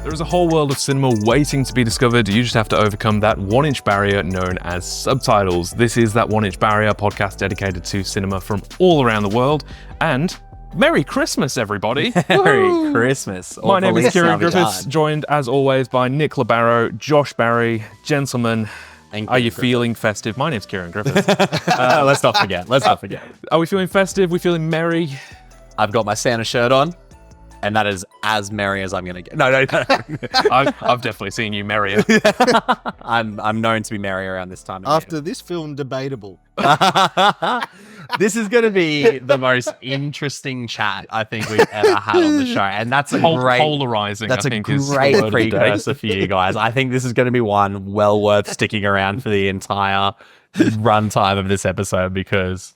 There is a whole world of cinema waiting to be discovered. You just have to overcome that 1-inch barrier known as subtitles. This is that 1-inch barrier podcast dedicated to cinema from all around the world. And Merry Christmas, everybody. Merry Christmas. My name is Kieran Griffiths, joined as always by Nick LaBarrow, Josh Barry. Gentlemen, are you feeling festive? My name's Kieran Griffiths. Let's not forget. Are we feeling festive? We feeling merry? I've got my Santa shirt on, and that is as merry as I'm going to get. No. I've definitely seen you merrier. I'm known to be merry around this time of After this film, debatable. year. This is going to be the most interesting chat I think we've ever had on the show, and that's a great polarizing. That's I think a is great the word of the day. precursor for you guys. I think this is going to be one well worth sticking around for the entire runtime of this episode because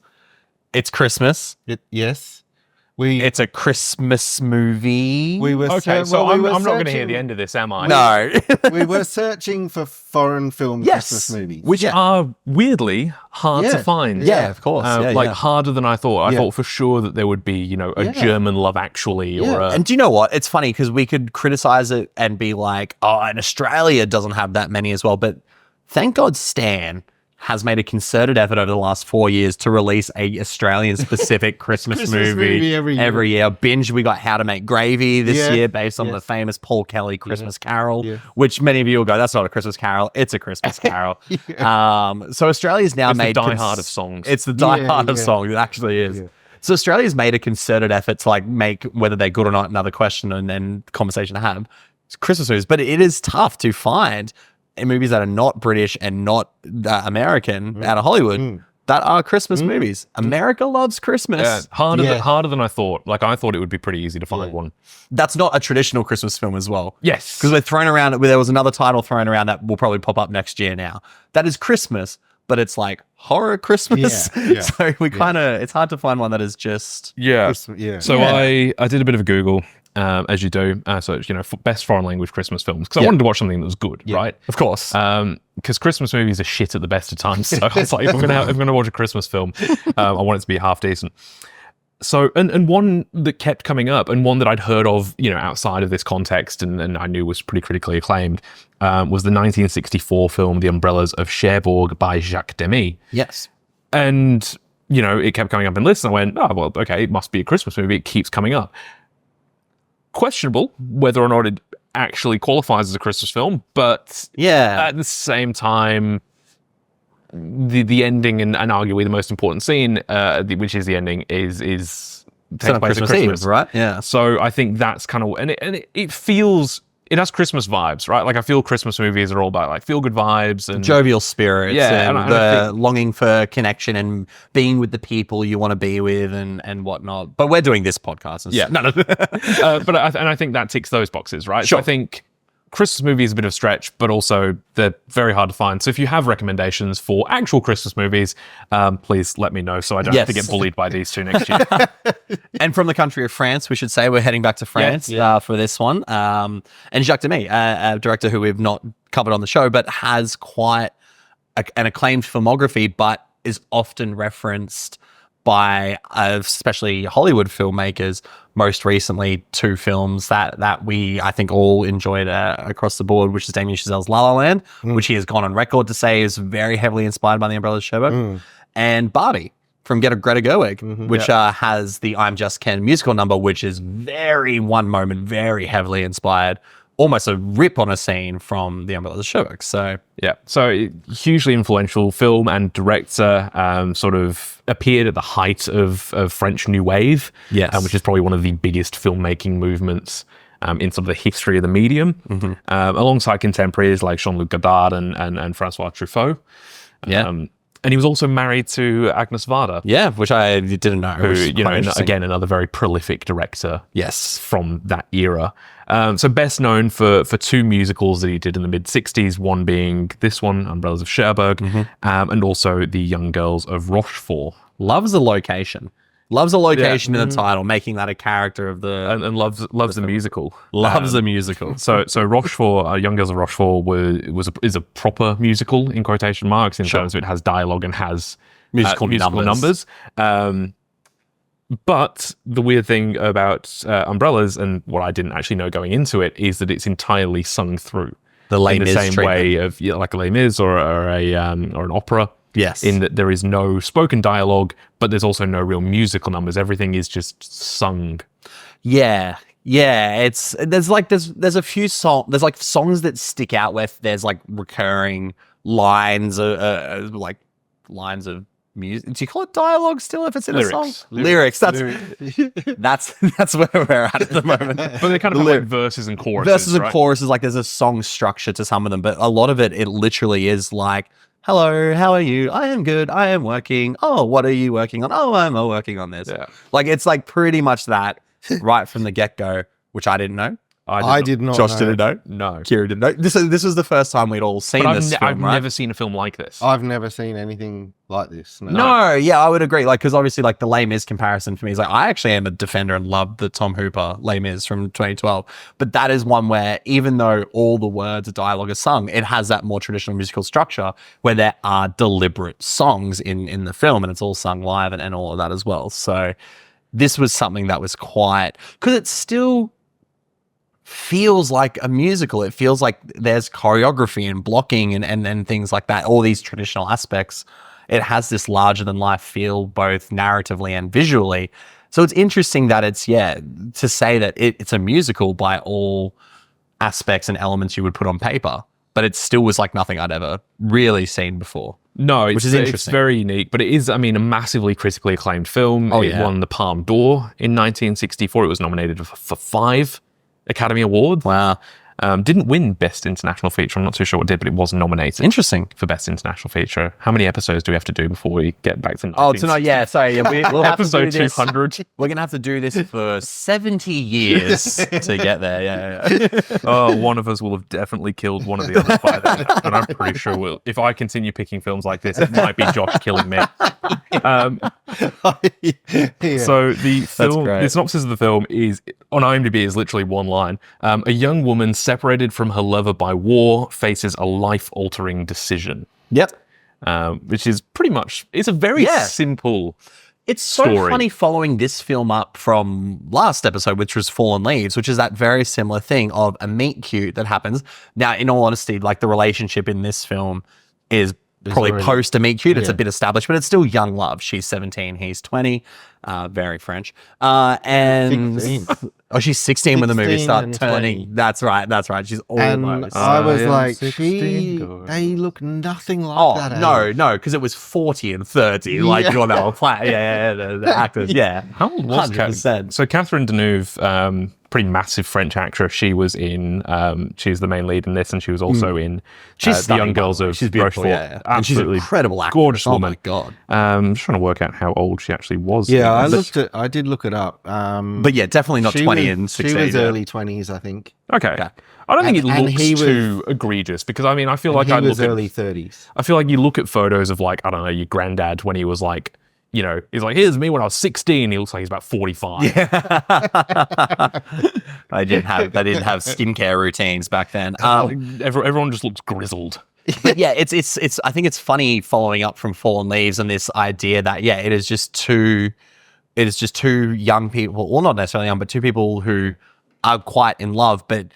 it's Christmas. Yes. It's a Christmas movie. We were Okay, so I'm not going to hear the end of this, am I? No. We were searching for foreign film Christmas movies. Which are weirdly hard to find. Yeah, of course. Harder than I thought. I Yeah. thought for sure that there would be, a German Love Actually or a... And do you know what? It's funny because we could criticize it and be like, oh, and Australia doesn't have that many as well. But thank God Stan has made a concerted effort over the last 4 years to release a Australian-specific Christmas movie every year. Binge, we got How to Make Gravy this year based on the famous Paul Kelly Christmas Carol, which many of you will go, that's not a Christmas Carol, it's a Christmas Carol. So Australia's now made... It's the Die Hard of songs. It's the Die Hard of songs, it actually is. Yeah. So Australia's made a concerted effort to make whether they're good or not another question and then conversation to have. It's Christmas movies, but it is tough to find movies that are not British and not American out of Hollywood that are Christmas movies. America loves Christmas. Yeah, harder than I thought. I thought it would be pretty easy to find one. That's not a traditional Christmas film as well. Yes. Because there was another title thrown around that will probably pop up next year now. That is Christmas, but it's like horror Christmas. Yeah. So it's hard to find one that is just... So I did a bit of a Google. As you do, so best foreign language Christmas films because I wanted to watch something that was good, right? Of course, because Christmas movies are shit at the best of times. So I was like, if I'm gonna watch a Christmas film, I want it to be half decent. So and one that kept coming up, and one that I'd heard of, outside of this context, and I knew was pretty critically acclaimed, was the 1964 film The Umbrellas of Cherbourg by Jacques Demy. Yes, and it kept coming up in lists, and I went, oh well, okay, it must be a Christmas movie. It keeps coming up. Questionable whether or not it actually qualifies as a Christmas film, but at the same time, the ending and arguably the most important scene, which is the ending, is takes place at Christmas, Eve, right? Yeah. So I think that's kind of it feels. It has Christmas vibes, right? I feel Christmas movies are all about feel-good vibes and jovial spirits, and I think, longing for connection and being with the people you want to be with and whatnot. But we're doing this podcast, and I think that ticks those boxes, right? Sure. So I think Christmas movie is a bit of a stretch, but also they're very hard to find. So if you have recommendations for actual Christmas movies, please let me know so I don't have to get bullied by these two next year. And from the country of France, we should say we're heading back to France for this one. And Jacques Demy, a director who we've not covered on the show, but has quite an acclaimed filmography, but is often referenced by especially Hollywood filmmakers. Most recently, two films that we, I think, all enjoyed across the board, which is Damien Chazelle's La La Land, which he has gone on record to say is very heavily inspired by The Umbrellas of Cherbourg, and Barbie from Greta Gerwig, which has the I'm Just Ken musical number, which is very very heavily inspired, almost a rip on a scene from The Umbrellas of Cherbourg. So hugely influential film and director, sort of appeared at the height of French New Wave, which is probably one of the biggest filmmaking movements in sort of the history of the medium, alongside contemporaries like Jean-Luc Godard and Francois Truffaut. And he was also married to Agnes Varda. Yeah, which I didn't know. Who, again, another very prolific director. Yes. From that era. So best known for two musicals that he did in the mid-60s, one being this one, Umbrellas of Cherbourg, and also The Young Girls of Rochefort. Loves the location. Loves a location in the title, making that a character of the... And loves the musical. Loves the musical. So Rochefort, Young Girls of Rochefort is a proper musical, in quotation marks, in terms of it has dialogue and has musical numbers. But the weird thing about Umbrellas, and what I didn't actually know going into it, is that it's entirely sung through. Les in the Mis same treatment. way of like a Les Mis or an opera. Yes. In that there is no spoken dialogue, but there's also no real musical numbers. Everything is just sung. Yeah. There's a few songs. There's like songs that stick out where there's like recurring lines, like lines of music. Do you call it dialogue still if it's in a song? Lyrics. That's where we're at the moment. But they're kind of like verses and choruses. Verses and choruses, like there's a song structure to some of them, but a lot of it literally is like, hello, how are you? I am good. I am working. Oh, what are you working on? Oh, I'm working on this. Yeah. Like it's like pretty much that right from the get-go, which I didn't know. I did not. Josh didn't know. No. Kieran didn't know. This was the first time we'd all seen But this film, I've right? never seen a film like this. I've never seen anything like this. No, yeah, I would agree. Like, because obviously, like the Les Mis comparison for me is like, I actually am a defender and love the Tom Hooper Les Mis from 2012. But that is one where, even though all the words of dialogue are sung, it has that more traditional musical structure where there are deliberate songs in the film, and it's all sung live and all of that as well. So this was something that was quite, because it still feels like a musical. It feels like there's choreography and blocking and things like that, all these traditional aspects. It has this larger than life feel, both narratively and visually. So it's interesting that it's, to say that it's a musical by all aspects and elements you would put on paper, but it still was like nothing I'd ever really seen before. No, which is interesting. It's very unique, but it is, I mean, a massively critically acclaimed film. It won the Palme d'Or in 1964. It was nominated for 5 Academy Awards. Wow. Didn't win Best International Feature. I'm not too sure what did, but it was nominated. Interesting. For Best International Feature. How many episodes do we have to do before we get back to 1960? Oh, tonight, yeah, sorry. Yeah, we'll have Episode to do this. 200. We're going to have to do this for 70 years to get there. Yeah. Oh, one of us will have definitely killed one of the others by then. And I'm pretty sure we'll. If I continue picking films like this, it might be Josh killing me. So the film, the synopsis of the film is, on IMDb, is literally one line. A young woman separated from her lover by war faces a life-altering decision. Yep. Which is pretty much, it's a very simple It's so story. funny following this film up from last episode, which was Fallen Leaves, which is that very similar thing of a meet cute that happens. Now, in all honesty, like the relationship in this film is probably already- post a meet cute. It's a bit established, but it's still young love. She's 17, he's 20. Very French. And 16. oh, she's 16 when the movie 16 starts and turning. 20. That's right. She's And almost. I was I am like, 16. they look nothing like Oh, that. no, because it was 40 and 30. Like, you're now playing. Yeah, the actors. Yeah. How old was 100%. So Catherine Deneuve, pretty massive French actress. She was in, she's the main lead in this, and she was also in She's The stunning, Young Girls by the way. of She's beautiful, Rochefort. yeah. And she's an Absolutely incredible actress. gorgeous Oh woman. my God. I'm just trying to work out how old she actually was. Yeah, in I did look it up. But yeah, definitely not 20 and 16. She was early 20s, I think. Okay. I don't think it And looks he was- too egregious, because I mean, I feel like He I was look early at, 30s. I feel like you look at photos of, like, I don't know, your granddad when he was like, you know, he's like, here's me when I was 16. He looks like he's about 45. They didn't have skincare routines back then. Everyone just looks grizzled. But yeah, it's. I think it's funny following up from Fallen Leaves and this idea that it is just two young people, well, not necessarily young, but two people who are quite in love. But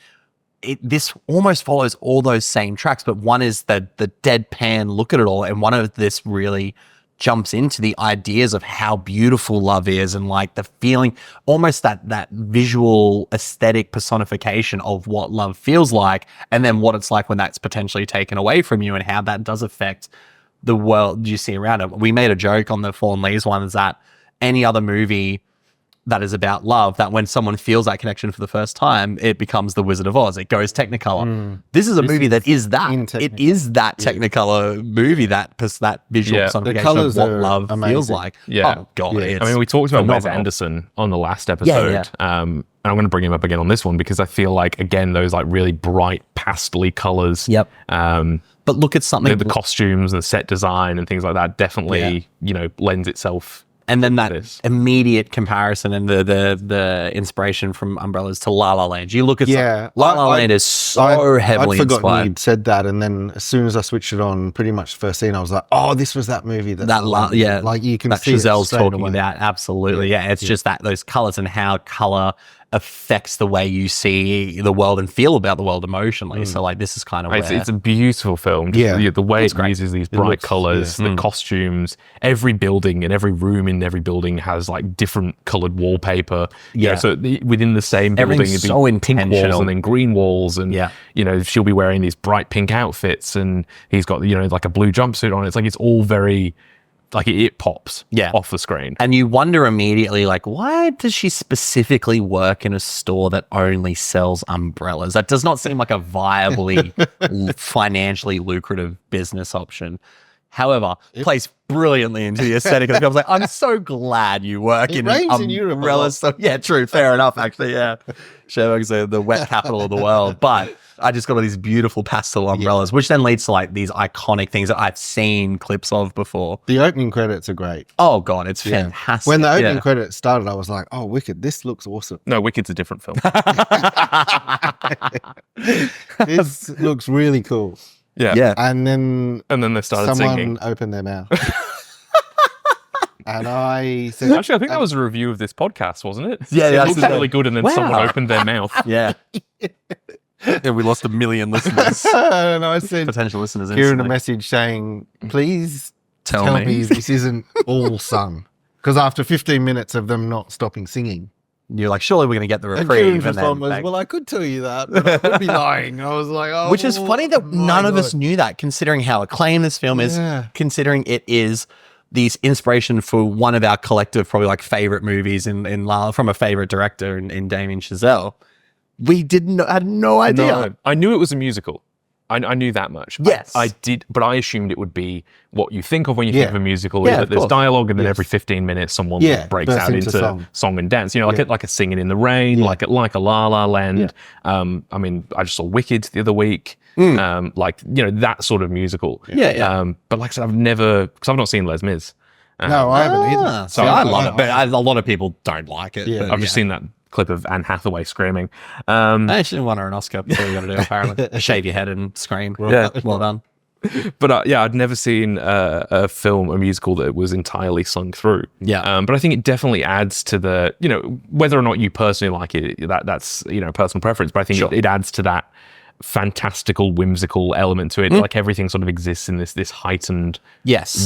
this almost follows all those same tracks. But one is the deadpan look at it all, and one of this really jumps into the ideas of how beautiful love is, and like the feeling, almost that visual aesthetic personification of what love feels like, and then what it's like when that's potentially taken away from you, and how that does affect the world you see around it. We made a joke on the Fallen Leaves one, is that any other movie that is about love, that when someone feels that connection for the first time, it becomes The Wizard of Oz. It goes Technicolor. This is a movie that is that. It is that Technicolor movie, that visual personification of what love feels like. Yeah. Oh, God. I mean, we talked about Wes phenomenal. Anderson on the last episode. And I'm going to bring him up again on this one, because I feel like, again, those like really bright pastel colors. Yep. But look at something. The costumes and the set design and things like that definitely, lends itself And then that immediate comparison and the inspiration from Umbrellas to La La Land. You look at La La Land is so heavily I'd forgotten inspired. you'd said that, and then as soon as I switched it on, pretty much the first scene, I was like, "Oh, this was that movie like you can that see Giselle's it talking away. about." Absolutely, yeah. It's just that those colors and how color affects the way you see the world and feel about the world emotionally. So like this is kind of it's a beautiful film. Just the way it uses these bright colors, the costumes, every building and every room in every building has like different colored wallpaper. So within the same building, it'd be so pink walls intentional. and then green walls, and you know, she'll be wearing these bright pink outfits, and he's got, you know, like a blue jumpsuit on. It's like it's all very. Like it pops off the screen. And you wonder immediately, like, why does she specifically work in a store that only sells umbrellas? That does not seem like a viably financially lucrative business option. However, it plays brilliantly into the aesthetic of the film. I was like, I'm so glad you work in umbrellas. So, yeah, true. Fair enough, actually. Yeah. Cherbourg's the wet capital of the world. But I just got all these beautiful pastel umbrellas, which then leads to like these iconic things that I've seen clips of before. The opening credits are great. Oh, God, it's fantastic. When the opening credits started, I was like, oh, Wicked, this looks awesome. No, Wicked's a different film. This looks really cool. Yeah. And then they started singing. Someone opened their mouth. And I said... Actually, I think that was a review of this podcast, wasn't it? Yeah, it looked really good, and then someone opened their mouth. Yeah. And we lost 1 million listeners. And I said... Potential listeners Kieran instantly. a message saying, please Tell me this isn't all sung. Because after 15 minutes of them not stopping singing... You're like, surely we're going to get the And reprieve. Kieran's response was, well, I could tell you that, but I would be lying. I was like, oh. Which is funny that none of us knew that, considering how acclaimed this film is, considering it is this inspiration for one of our collective, probably like favorite movies from a favorite director in Damien Chazelle. We had no idea. No, I knew it was a musical. I knew that much. Yes. I did, but I assumed it would be what you think of when you think of a musical. Yeah, that there's dialogue, and then every 15 minutes someone breaks out into song and dance. You know, like a Singing in the Rain, like a La La Land. Yeah. I mean, I just saw Wicked the other week. Like, you know, that sort of musical. But like I said, because I've not seen Les Mis. No, I haven't either. So I love it, but a lot of people don't like it. Yeah. I've just seen that clip of Anne Hathaway screaming. I actually won her an Oscar. That's all you got to do, apparently. Shave your head and scream. Well done. But I'd never seen a musical that was entirely sung through. Yeah. But I think it definitely adds to the, you know, whether or not you personally like it, that's, you know, personal preference. But I think it adds to that fantastical, whimsical element to it. Like everything sort of exists in this heightened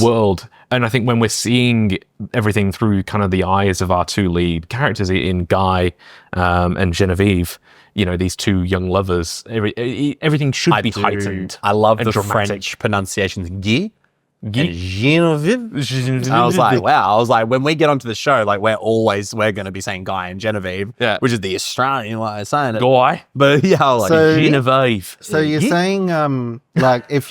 world. And I think when we're seeing everything through kind of the eyes of our two lead characters in Guy and Genevieve, you know, these two young lovers, everything should be heightened. I love the dramatic. French pronunciations. Guy and Genevieve. I was like, wow. I was like, when we get onto the show, like we're going to be saying Guy and Genevieve, which is the Australian way of saying it. Guy. But yeah, I was like, Genevieve. So you're saying, like, if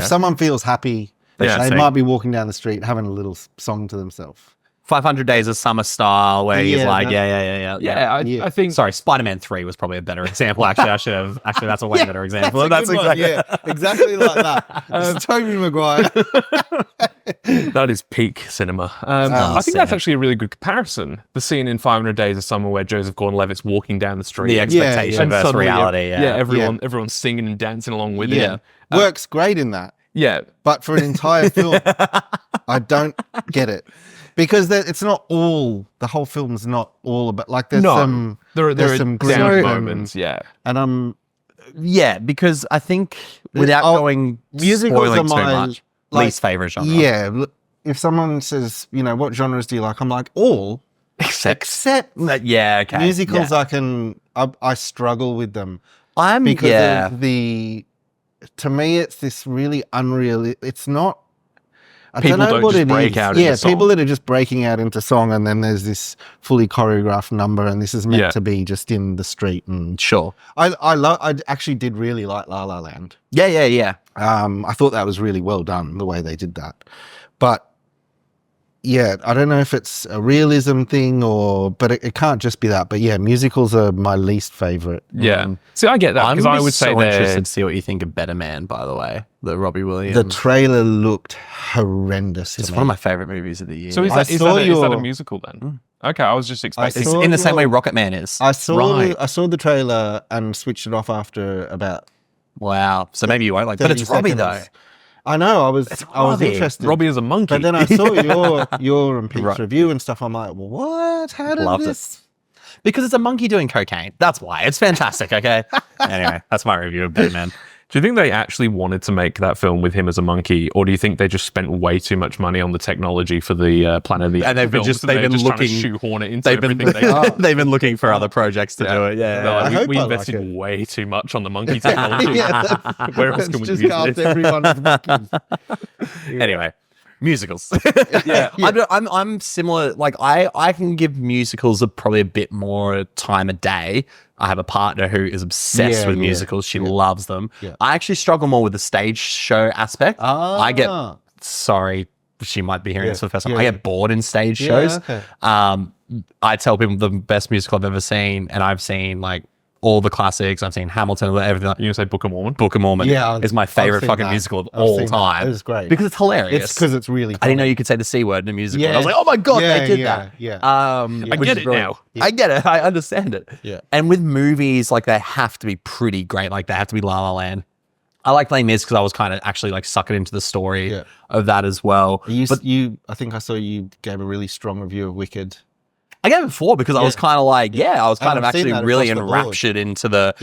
someone feels happy, they might be walking down the street having a little song to themselves. 500 Days of Summer Style, where he's like, I think. Sorry, Spider-Man 3 was probably a better example. Actually, that's a way better example. That's exactly like that. It's Tobey Maguire. That is peak cinema. I think that's actually a really good comparison. The scene in 500 Days of Summer where Joseph Gordon-Levitt's walking down the street. The expectation versus suddenly, reality. Everyone's singing and dancing along with it. Works great in that. Yeah. But for an entire film, I don't get it. Because it's not all, the whole film's not all about, like there's some down moments, And because I think without going spoiling too much, least favorite genre. Yeah, if someone says, you know, what genres do you like? I'm like, all except musicals. I struggle with them. Because to me it's this really unreal. It's not. I people don't know what just it break is. out into song. People that are just breaking out into song, and then there's this fully choreographed number, and this is meant to be just in the street. And I actually did really like La La Land. Yeah. I thought that was really well done, the way they did that. But yeah, I don't know if it's a realism thing but it can't just be that. But yeah, musicals are my least favorite. Yeah. See, I get that because I would say they're interested to see what you think of Better Man, by the way, the Robbie Williams. The trailer looked horrendous. It's one of my favorite movies of the year. So is that a musical then? Okay, I was just expecting. It's in the same way Rocket Man is. I saw the trailer and switched it off after about. Wow. So maybe you won't like, but it's Robbie though. I know. I was interested. Robbie is a monkey. But then I saw your and Pete's review and stuff. I'm like, well, what? How did this? Because it's a monkey doing cocaine. That's why. It's fantastic. Okay. Anyway, that's my review of Batman. Do you think they actually wanted to make that film with him as a monkey, or do you think they just spent way too much money on the technology for the Planet of the Apes? And they've been looking trying to shoehorn it into everything they are. They've been looking for other projects to do it. Yeah. Like, we invested way too much on the monkey technology. Where else can we use this? Everyone's monkeys. Anyway. Musicals. I'm similar. Like I can give musicals probably a bit more time a day. I have a partner who is obsessed with musicals. She loves them. Yeah. I actually struggle more with the stage show aspect. Sorry, she might be hearing this for the first time. I get bored in stage shows. Okay. I tell people the best musical I've ever seen, and I've seen like all the classics. I've seen Hamilton, everything. You gonna say Book of Mormon? Book of Mormon is my favorite fucking musical of all time. It's great. Because it's hilarious. It's because it's really funny. I didn't know you could say the C word in a musical. I was like, oh my God, they did that. Yeah. I get it now. I get it. I understand it. Yeah. And with movies, like they have to be pretty great. Like they have to be La La Land. I like Les Mis because I was kind of actually like sucking into the story of that as well. I think I saw you gave a really strong review of Wicked. I gave it 4 because I was kind of like, I was kind of actually really enraptured into the.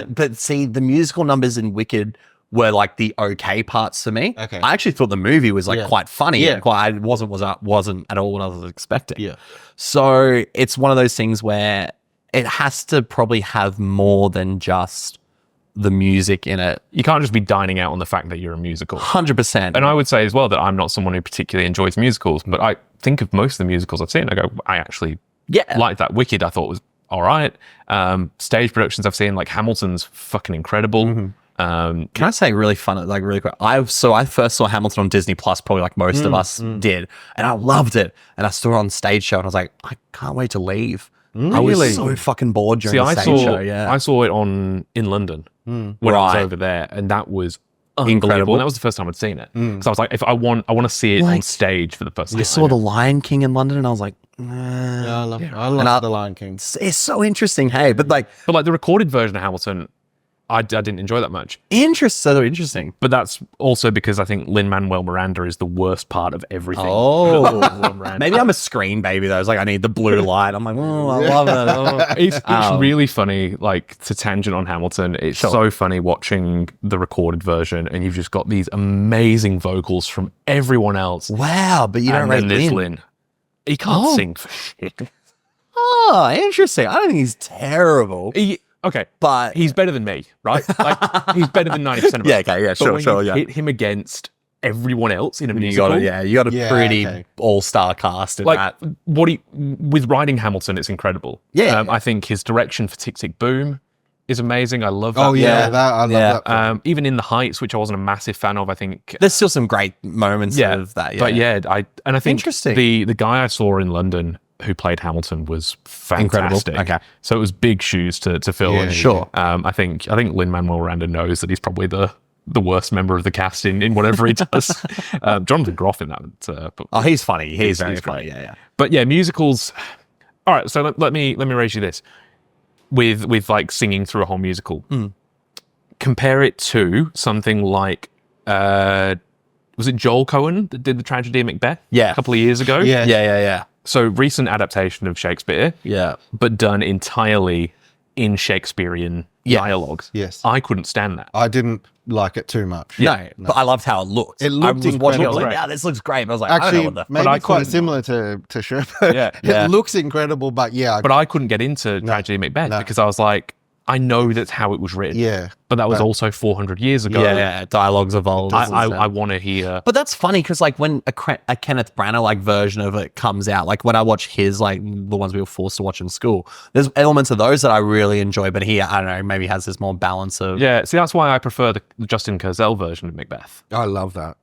But see, the musical numbers in Wicked were like the okay parts for me. Okay. I actually thought the movie was like quite funny. And quite, wasn't at all what I was expecting. Yeah. So it's one of those things where it has to probably have more than just the music in it. You can't just be dining out on the fact that you're a musical. 100%. And I would say as well that I'm not someone who particularly enjoys musicals, but I think of most of the musicals I've seen, I go, I actually like that. Wicked, I thought was all right. Stage productions I've seen, like Hamilton's fucking incredible. Mm-hmm. Can I say really fun, like really quick? I first saw Hamilton on Disney Plus, probably like most of us did, and I loved it. And I saw it on stage show, and I was like, I can't wait to leave. I was so fucking bored during the stage show. Yeah, I saw it in London when I was over there, and that was incredible. And that was the first time I'd seen it. So I was like, if I want to see it on stage for the first time. I saw The Lion King in London, and I was like, I love The Lion King. It's so interesting, hey, but like the recorded version of Hamilton, I didn't enjoy that much. Interesting. But that's also because I think Lin-Manuel Miranda is the worst part of everything. Maybe I'm a screen baby though. I was like, I need the blue light. I'm like, I love it. It's really funny, like to tangent on Hamilton. It's so funny watching the recorded version, and you've just got these amazing vocals from everyone else. Wow, but you don't rate Lin. He can't sing for shit. Oh, interesting. I don't think he's terrible. Okay, but he's better than me, right? Like he's better than 90% of us. Sure. Hit him against everyone else in a musical. You got a pretty all-star cast in that. With writing Hamilton, it's incredible. I think his direction for Tick Tick Boom is amazing. I love that. I love that. Even In the Heights, which I wasn't a massive fan of, I think there's still some great moments of that. But I think the guy I saw in London who played Hamilton was fantastic. Incredible. Okay. So it was big shoes to fill. I think Lin-Manuel Miranda knows that he's probably the worst member of the cast in whatever he does. Jonathan Groff in that. He's funny. He's very funny. Yeah. But yeah, musicals. All right. So let me raise you this with like singing through a whole musical. Compare it to something like, was it Joel Cohen that did the tragedy of Macbeth? Yeah. A couple of years ago. Yeah. So recent adaptation of Shakespeare, but done entirely in Shakespearean dialogues. Yes, I couldn't stand that. I didn't like it too much. No, but I loved how it looked. It looked I was watching it, I was incredible. like, this looks great. But I was like, actually, I don't know what maybe quite similar to Cherbourg. It looks incredible, but but I couldn't get into Tragedy of Macbeth because I was like, I know that's how it was written. Yeah. But that was also 400 years ago. Yeah. Dialogues evolved. I want to hear. But that's funny because like when a Kenneth Branagh like version of it comes out, like when I watch his, like the ones we were forced to watch in school, there's elements of those that I really enjoy. But he, I don't know, maybe has this more balance of. Yeah. See, that's why I prefer the Justin Kurzel version of Macbeth. I love that.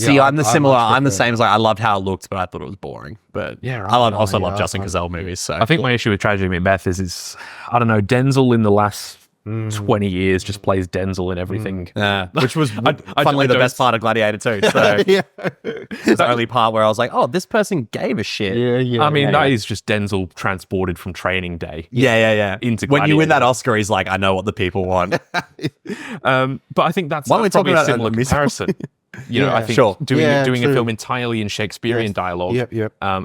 See, I'm the same as like I loved how it looked, but I thought it was boring. But yeah, right. I also love Justin Cazale movies. So I think my issue with Tragedy Macbeth is I don't know, Denzel in the last 20 years just plays Denzel in everything. Which was funnily the best part of Gladiator 2. So it's the only part where I was like, oh, this person gave a shit. I mean, that is just Denzel transported from Training Day. Into when you win that Oscar, he's like, I know what the people want. But I think that's probably a similar comparison. You know, I think doing a film entirely in Shakespearean dialogue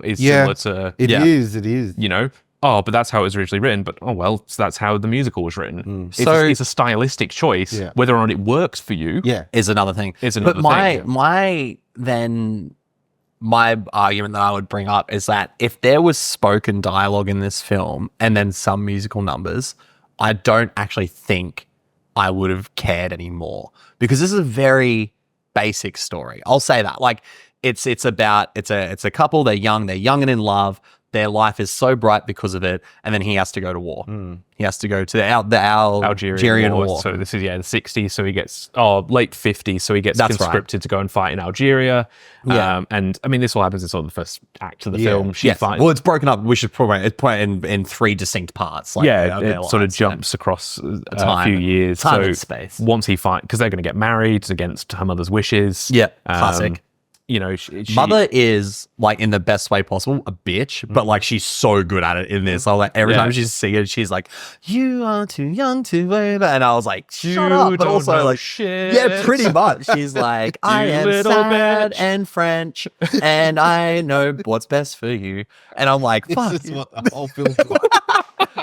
is similar to... It is. You know? Oh, but that's how it was originally written. But so that's how the musical was wrtten. It's a stylistic choice. Whether or not it works for you is another thing. My argument that I would bring up is that if there was spoken dialogue in this film and then some musical numbers, I don't actually think I would have cared anymore, because this is a very basic story. I'll say that. Like it's a couple. They're young and in love. Their life is so bright because of it, and then he has to go to war. He has to go to the Algerian War. So this is the 60s. So he gets late 50s. So he gets conscripted to go and fight in Algeria. And I mean, this all happens in sort of the first act of the film. Well, it's broken up. We should probably put it in 3 distinct parts. Like it sort of jumps across a few years. Time and space. Once he fights, because they're going to get married against her mother's wishes. Classic. You know, Mother is like, in the best way possible, a bitch, but like she's so good at it in this. Like every time she's singing, she's like, "You are too young to wait," and I was like, "Shut up!" But also like, shit. Yeah, pretty much. She's like, "I am sad and French, and I know what's best for you," and I'm like, "Fuck." This is what the whole film's like.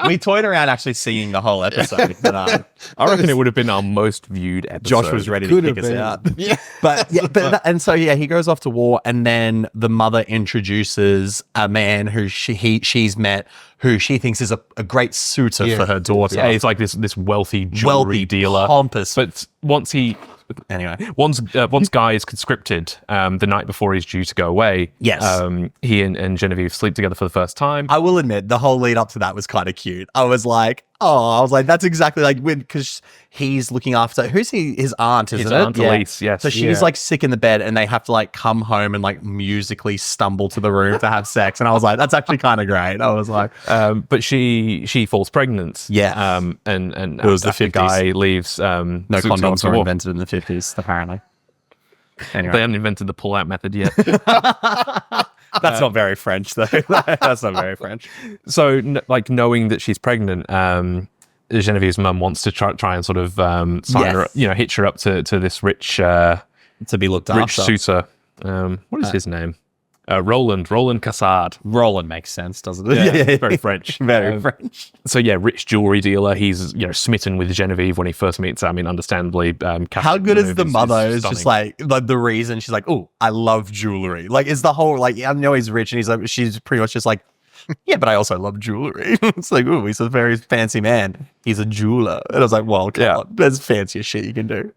We toyed around actually singing the whole episode. But, I reckon it would have been our most viewed episode. Josh was ready to kick us out. He goes off to war, and then the mother introduces a man who she's met, who she thinks is a great suitor for her daughter. Yeah, he's like this wealthy jewelry dealer, pompous. But once Guy is conscripted, the night before he's due to go away, he and Genevieve sleep together for the first time. I will admit, the whole lead up to that was kind of cute. I was like, that's exactly like because he's looking after, who's his aunt, isn't it? His aunt Elise, yes. So she's like sick in the bed, and they have to like come home and like musically stumble to the room to have sex. And I was like, that's actually kind of great. I was like, but she falls pregnant. And it was after the Guy leaves. No condoms were invented in the 50s, apparently. Anyway. They haven't invented the pull-out method yet. That's not very French, though. That's not very French. So, knowing that she's pregnant, Genevieve's mum wants to try and sort of sign her, hitch her up to this rich, to be looked after, rich suitor. What is his name? Roland Cassard. Roland makes sense, doesn't it? Yeah, very French. Very French. So rich jewelry dealer. He's smitten with Genevieve when he first meets her. I mean, understandably. How good is the mother? It's just like the reason she's like, "Oh, I love jewelry." Like, is the whole like, I know he's rich, and he's like, she's pretty much just like, yeah, but I also love jewelry. It's like, oh, he's a very fancy man. He's a jeweler. And I was like, well, come on. There's fancier shit you can do.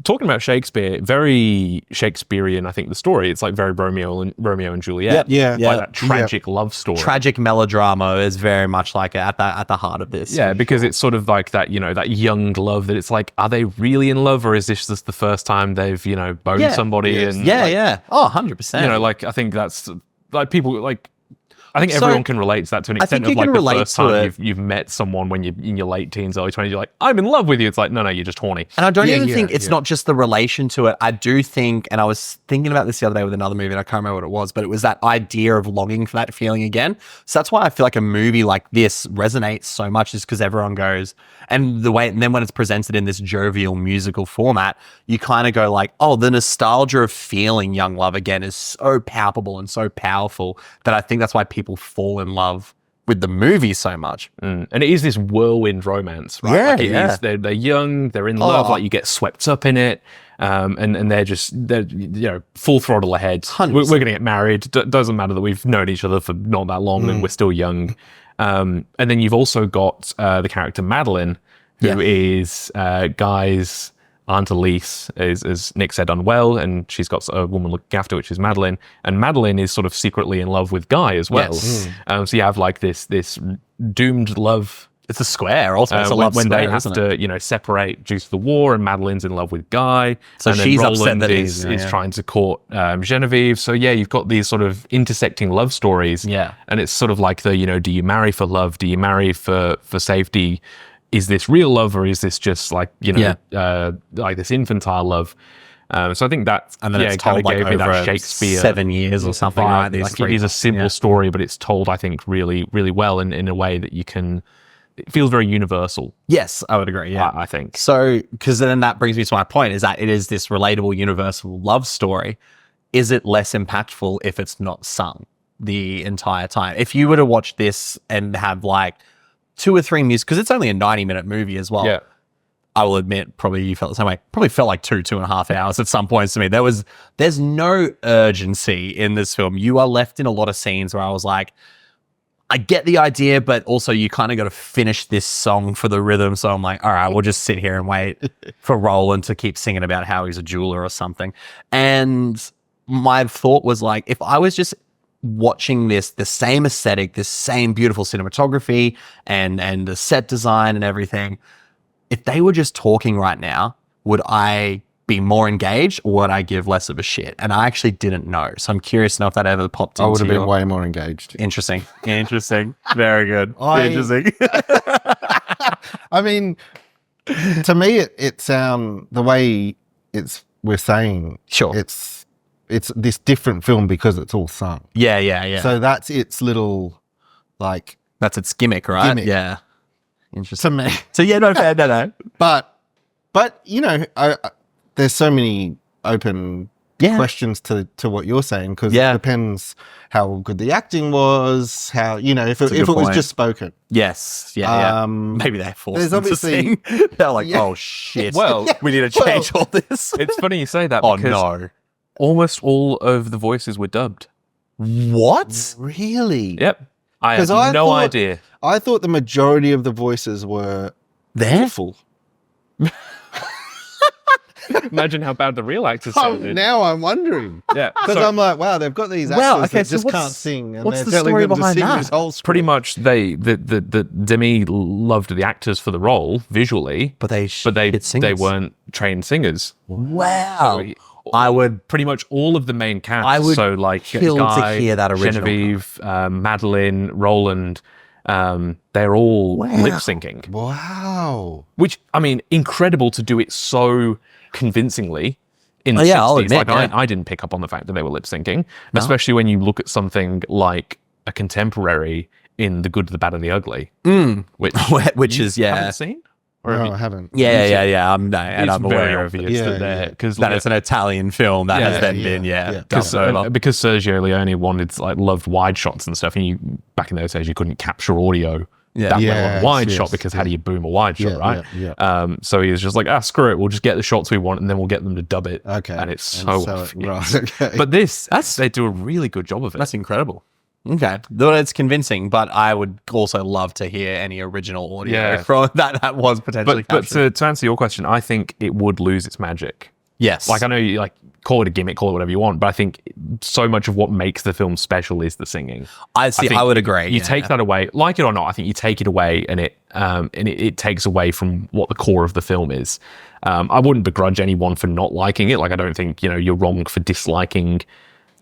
Talking about Shakespeare, very Shakespearean, I think, the story. It's like very Romeo and Juliet. Yeah. Like that tragic love story. Tragic melodrama is very much like at the heart of this. Yeah, because it's sort of like that, that young love that it's like, are they really in love, or is this just the first time they've, boned somebody? Yes. And Oh, 100%. I think that's like people like, I think everyone can relate to that to an extent of like the first time you've met someone when you're in your late teens, early 20s, you're like, I'm in love with you. It's like, no, you're just horny. And I don't even think it's not just the relation to it. I do think, and I was thinking about this the other day with another movie, and I can't remember what it was, but it was that idea of longing for that feeling again. So that's why I feel like a movie like this resonates so much, is because everyone goes, and then when it's presented in this jovial musical format, you kind of go like, oh, the nostalgia of feeling young love again is so palpable and so powerful that I think that's why people fall in love with the movie so much. And it is this whirlwind romance, right? They're young, they're in love, like you get swept up in it, and they're full throttle ahead. We're going to get married. Doesn't matter that we've known each other for not that long and we're still young. And then you've also got the character Madeline, who is Guy's Aunt Elise, as Nick said, unwell, and she's got a woman looking after, which is Madeline. And Madeline is sort of secretly in love with Guy as well. Yes. So you have like this doomed love It's a square also. It's a love when square, they have to, separate due to the war, and Madeleine's in love with Guy. So and she's then upset Roland that is trying to court Genevieve. So yeah, you've got these sort of intersecting love stories. Yeah. And it's sort of like do you marry for love? Do you marry for safety? Is this real love, or is this just like, like this infantile love? So I think that, and then it's told like gave me over that Shakespeare 7 years or something, right? Like it is a simple story, but it's told, I think, really, really well in a way that it feels very universal. Yes, I would agree. Yeah, I think so. Because then that brings me to my point: is that it is this relatable, universal love story. Is it less impactful if it's not sung the entire time? If you were to watch this and have like 2 or 3 music, because it's only a 90-minute movie as well. Yeah. I will admit, probably you felt the same way. Probably felt like 2.5 hours at some points to me. There's no urgency in this film. You are left in a lot of scenes where I was like, I get the idea, but also you kind of got to finish this song for the rhythm. So I'm like, all right, we'll just sit here and wait for Roland to keep singing about how he's a jeweler or something. And my thought was like, if I was just watching the same aesthetic, this same beautiful cinematography and the set design and everything, if they were just talking right now, would I be more engaged or would I give less of a shit? And I actually didn't know. So I'm curious to know if that ever popped into I would have been way more engaged. Interesting. Very good. Interesting. I mean, to me, it sound the way we're saying. Sure. It's this different film because it's all sung. Yeah. So that's its little, like, that's its gimmick, right? Gimmick. Yeah. Interesting. To me. So yeah, no, fair, no. But there's so many open questions to what you're saying, because it depends how good the acting was, how, if it was just spoken. Yes. Yeah. Maybe they forced them to sing. They're like, oh shit. Well, we need to change all this. It's funny you say that. Oh because no. almost all of the voices were dubbed. What? Really? Yep. I had no idea. I thought the majority of the voices were awful. Imagine how bad the real actors sounded. Now I'm wondering. Yeah. Because I'm like, wow, they've got these actors that just can't sing. And what's they're the telling story them to behind sing that? this whole script. Pretty much the Demy loved the actors for the role visually, but they weren't trained singers. Wow. So I would pretty much all of the main cast. I would so like kill Guy, to hear that original. Genevieve, Madeleine, Roland. They're all lip syncing. Wow. Which, I mean, incredible to do it so convincingly in the 60s. I'll admit, I didn't pick up on the fact that they were lip syncing, especially when you look at something like a contemporary in The Good, the Bad, and the Ugly, which is haven't seen. Or No, I haven't. Yeah. I'm very aware of obvious that it's an Italian film that has then been because Sergio Leone loved wide shots and stuff, and back in those days you couldn't capture audio that well on a wide shot, because how do you boom a wide shot, right? So he was just like, screw it, we'll just get the shots we want and then we'll get them to dub it. Okay. And it's right. Okay. But they do a really good job of it. That's incredible. Okay, though it's convincing, but I would also love to hear any original audio from that was potentially captured. But to answer your question, I think it would lose its magic. Yes. Like, I know you call it a gimmick, call it whatever you want, but I think so much of what makes the film special is the singing. I would agree. You take that away, like it or not, I think you take it away and it takes away from what the core of the film is. I wouldn't begrudge anyone for not liking it. Like, I don't think, you're wrong for disliking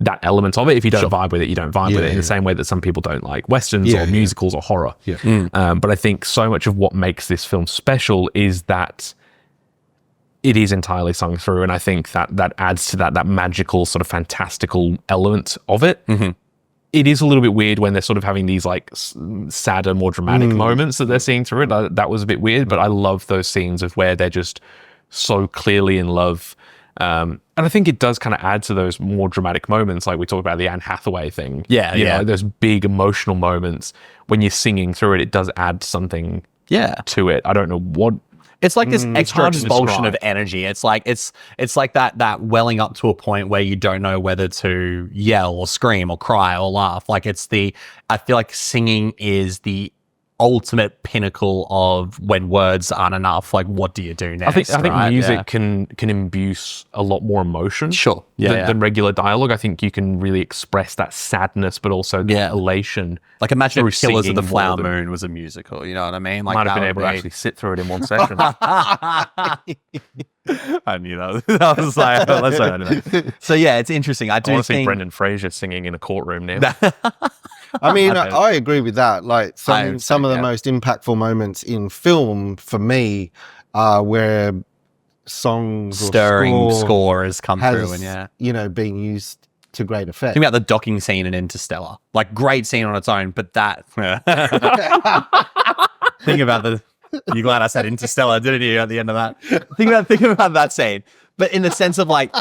that element of it. If you don't vibe with it, you don't vibe with it, in the same way that some people don't like westerns or musicals or horror. But I think so much of what makes this film special is that it is entirely sung through, and I think that adds to that magical sort of fantastical element of it. It is a little bit weird when they're sort of having these like sadder, more dramatic moments that they're seeing through it. That was a bit weird, but I love those scenes of where they're just so clearly in love. And I think it does kind of add to those more dramatic moments, like we talked about the Anne Hathaway thing. You know, those big emotional moments when you're singing through it, it does add something to it. I don't know what. It's like this extra expulsion of energy. It's like that welling up to a point where you don't know whether to yell or scream or cry or laugh. Like I feel like singing is the ultimate pinnacle of when words aren't enough. Like, what do you do next? I think music can imbue a lot more emotion. Sure. Than regular dialogue. I think you can really express that sadness, but also that elation. Like, imagine if Killers of the Flower Moon was a musical. You know what I mean? Like, might have been able to actually sit through it in one session. I knew that. I was like, let's not do that. So yeah, it's interesting. I want to see Brendan Fraser singing in a courtroom now. I mean, I agree with that. Like some of the most impactful moments in film for me are where songs stirring score has come through and being used to great effect. Think about the docking scene in Interstellar. Like, great scene on its own, but that think about the you're glad I said Interstellar, didn't you, at the end of that? Think about that scene. But in the sense of, like,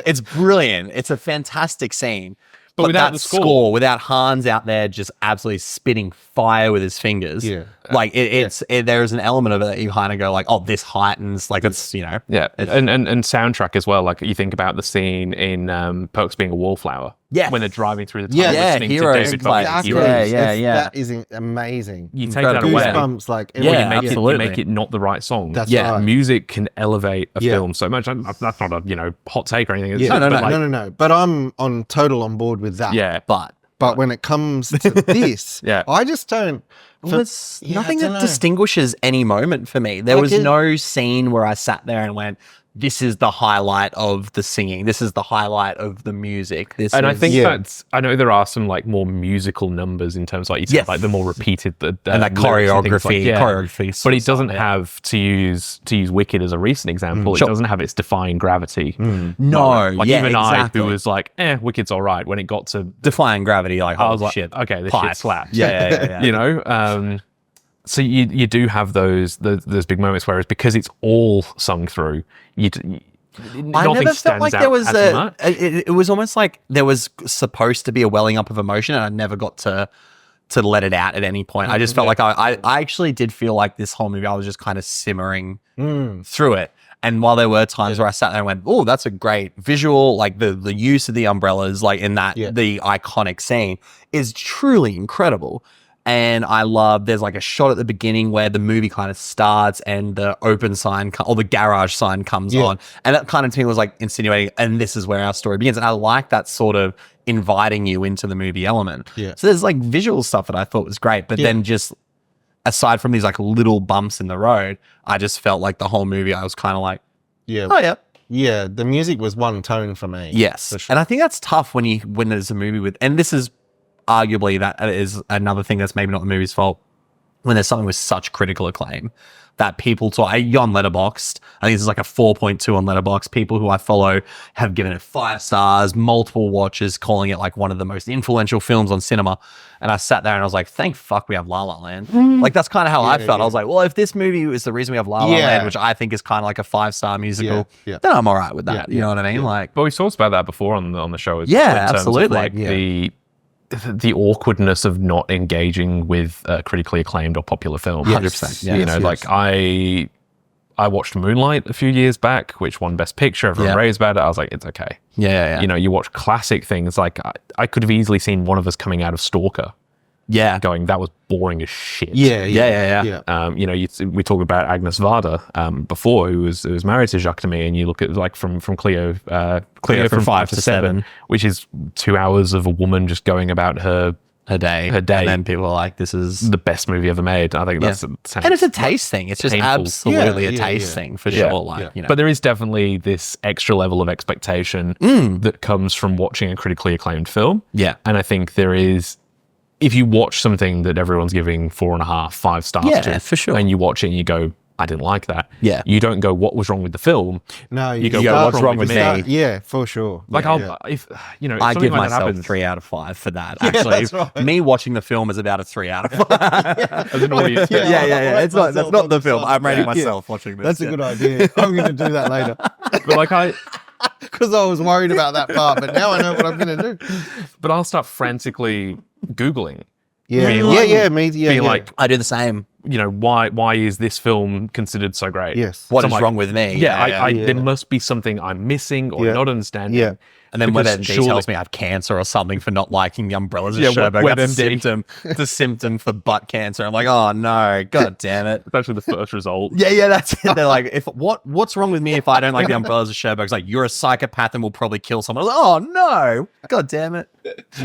it's brilliant. It's a fantastic scene. But without the score, without Hans out there just absolutely spitting fire with his fingers, like there's an element of it that you kind of go like, oh, this heightens, like it's and soundtrack as well. Like, you think about the scene in Perks Being a Wallflower, when they're driving through the tunnel, listening to David Bowie's Heroes. That is amazing. You take that away, goosebumps, like you make it not the right song. That's right. Music can elevate a film so much. That's not a hot take or anything. No. But I'm on board with that. Yeah, but when it comes to this, I just don't. There's nothing that distinguishes any moment for me. There was no scene where I sat there and went, this is the highlight of the singing. This is the highlight of the music. I think I know there are some like more musical numbers in terms of, like you said, like the more repeated and that choreography. But it doesn't have, to use Wicked as a recent example. It doesn't have its defying gravity. No, even I, who was like, Wicked's all right, when it got to defying gravity, like, I was like, shit, okay, this shit slaps. Yeah. You know. So you do have those big moments, whereas because it's all sung through, I never felt like there was it was almost like there was supposed to be a welling up of emotion, and I never got to let it out at any point. I just felt like I actually did feel like this whole movie I was just kind of simmering through it. And while there were times where I sat there and went, oh, that's a great visual, like the use of the umbrellas, like in that the iconic scene is truly incredible. And I love, there's like a shot at the beginning where the movie kind of starts and the open sign or the garage sign comes on. And that kind of to me was like insinuating, and this is where our story begins. And I like that sort of inviting you into the movie element. So there's like visual stuff that I thought was great. But then just aside from these like little bumps in the road, I just felt like the whole movie, I was kind of like, yeah, the music was one tone for me. Yes. For sure. And I think that's tough when there's a movie with, and this is arguably that is another thing that's maybe not the movie's fault, when there's something with such critical acclaim that people talk. On Letterboxd, I think this is like a 4.2 on Letterboxd. People who I follow have given it 5 stars, multiple watches, calling it like one of the most influential films on cinema. And I sat there and I was like, thank fuck we have La La Land. Like, that's kind of how I felt. I was like, well, if this movie is the reason we have La La Land, which I think is kind of like a 5-star musical, then I'm all right with that. You know what I mean? Like, but we talked about that before on the show. Absolutely. Of like the awkwardness of not engaging with a critically acclaimed or popular film. 100%. Like I watched Moonlight a few years back, which won Best Picture. Everyone raves about it. I was like, it's okay. You know, you watch classic things. Like I could have easily seen one of us coming out of Stalker. Going, that was boring as shit. You know, we talked about Agnes Varda before, who was married to Jacques Demy, and you look at like from Cleo from 5 to 7, which is 2 hours of a woman just going about her day, and then people are like, this is the best movie ever made. I think that's and it's a taste thing. It's just absolutely a taste thing for sure. Like, you know, but there is definitely this extra level of expectation that comes from watching a critically acclaimed film. And I think there is. If you watch something that everyone's giving 4.5, 5 stars to, for sure, and you watch it and you go, I didn't like that. You don't go, what was wrong with the film? No, you go, what's wrong with me? Yeah, for sure. Like, if I give myself 3 out of 5 for that. Actually, me watching the film is about a 3 out of 5. As an audience. That's not the film. I'm rating myself watching this. That's a good idea. I'm going to do that later. But like because I was worried about that part, but now I know what I'm going to do. But I'll start frantically Googling. Like, I do the same. why is this film considered so great? Yes. What is wrong with me? There must be something I'm missing or not understanding. Yeah. And then WebMD tells me I have cancer or something for not liking the Umbrellas of Cherbourg. That's a symptom for butt cancer. I'm like, oh no, god damn it. It's actually the first result. Yeah, that's it. They're like, what's wrong with me if I don't like the Umbrellas of Cherbourg? It's like, you're a psychopath and will probably kill someone. I was like, oh no, god damn it.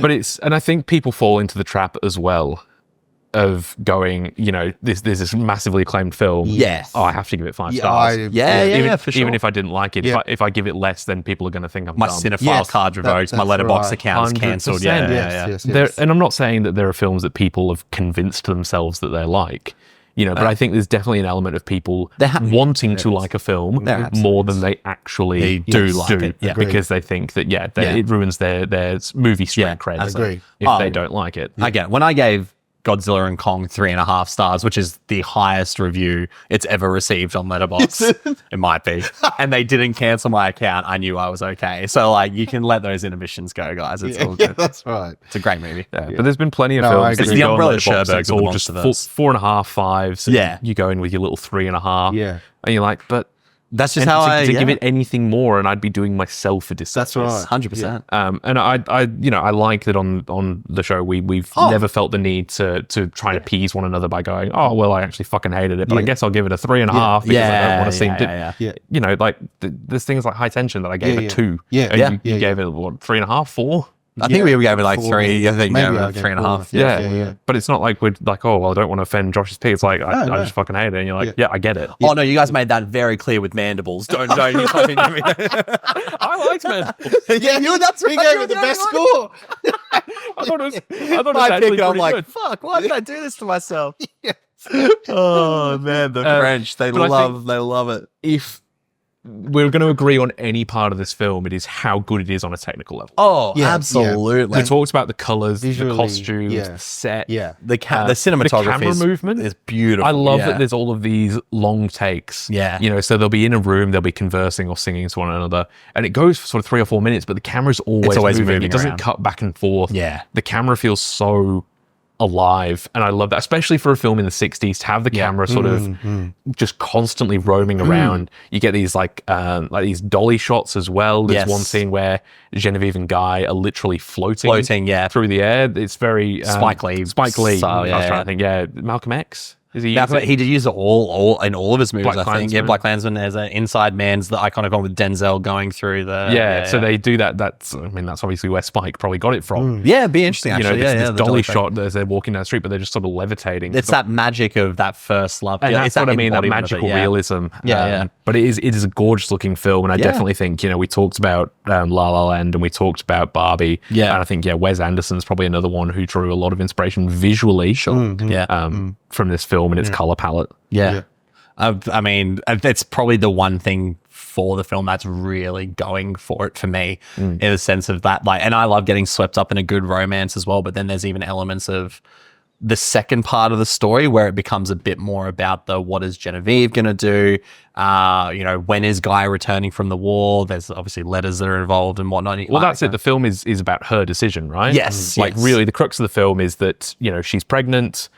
But and I think people fall into the trap as well of going, there's this massively acclaimed film. Yes. Oh, I have to give it 5 stars. For sure. Even if I didn't like it, if I give it less, then people are going to think I'm my dumb. cinephile card revoked, my letterbox account is cancelled. Yes. And I'm not saying that there are films that people have convinced themselves that they're like, but I think there's definitely an element of people wanting to like a film more than they actually do like it, because they think that it ruins their movie street cred if they don't like it. I get it. When I gave Godzilla and Kong 3.5 stars, which is the highest review it's ever received on Letterboxd. It might be. And they didn't cancel my account. I knew I was okay. So you can let those inhibitions go, guys. It's all good. Yeah, that's right. It's a great movie. Yeah. But there's been plenty of films. It's the Umbrella of Cherbourg. It's all just 4.5, 5. So you go in with your little 3.5. Yeah. And you're like, but that's just how to give it anything more, and I'd be doing myself a disservice. That's right, 100%. And I like that on the show we've never felt the need to try and appease one another by going, oh well, I actually fucking hated it, but I guess I'll give it a 3.5 because I don't want to seem. There's things like High Tension that I gave a 2. You gave it what, 3.5, 4. I think we gave it like 3. I think maybe 3.5. Yeah. But it's not like we're like, oh, well, I don't want to offend Josh's pig. It's like, I just fucking hate it. And you're like, I get it. Oh, no, you guys made that very clear with Mandibles. Don't you fucking give me that. I liked Mandibles. That's we gave it the best score. I thought it was actually pretty good. Fuck, why did I do this to myself? Oh, man, the French, they love it. If we're going to agree on any part of this film, it is how good it is on a technical level. Oh, absolutely. We talked about the colors, the costumes, the set, the cinematography, the camera movement is beautiful. I love that there's all of these long takes. So they'll be in a room, they'll be conversing or singing to one another, and it goes for sort of 3 or 4 minutes, but the camera's always moving. It doesn't cut back and forth. The camera feels so alive, and I love that, especially for a film in the 60s, to have the camera sort of just constantly roaming around. You get these like these dolly shots as well. There's one scene where Genevieve and Guy are literally floating through the air. It's very Spike Lee. So, I was trying to think. Malcolm X. He did use it all in all of his movies, I think. Yeah, Black Klansman. There's an Inside Man's the iconic one with Denzel going through the... So they do that. That's obviously where Spike probably got it from. Yeah, it'd be interesting, actually. This dolly shot as they're walking down the street, but they're just sort of levitating. It's that magic of that first love. And that's what I mean, that magical realism. But it is a gorgeous looking film, and I definitely think, we talked about La La Land and we talked about Barbie. And I think, Wes Anderson's probably another one who drew a lot of inspiration visually. From this film and its color palette. I mean, that's probably the one thing for the film that's really going for it for me, in the sense of that, and I love getting swept up in a good romance as well, but then there's even elements of the second part of the story where it becomes a bit more about what is Genevieve going to do? When is Guy returning from the war? There's obviously letters that are involved and whatnot. Well, that's it. The film is about her decision, right? Yes. Really the crux of the film is that, she's pregnant.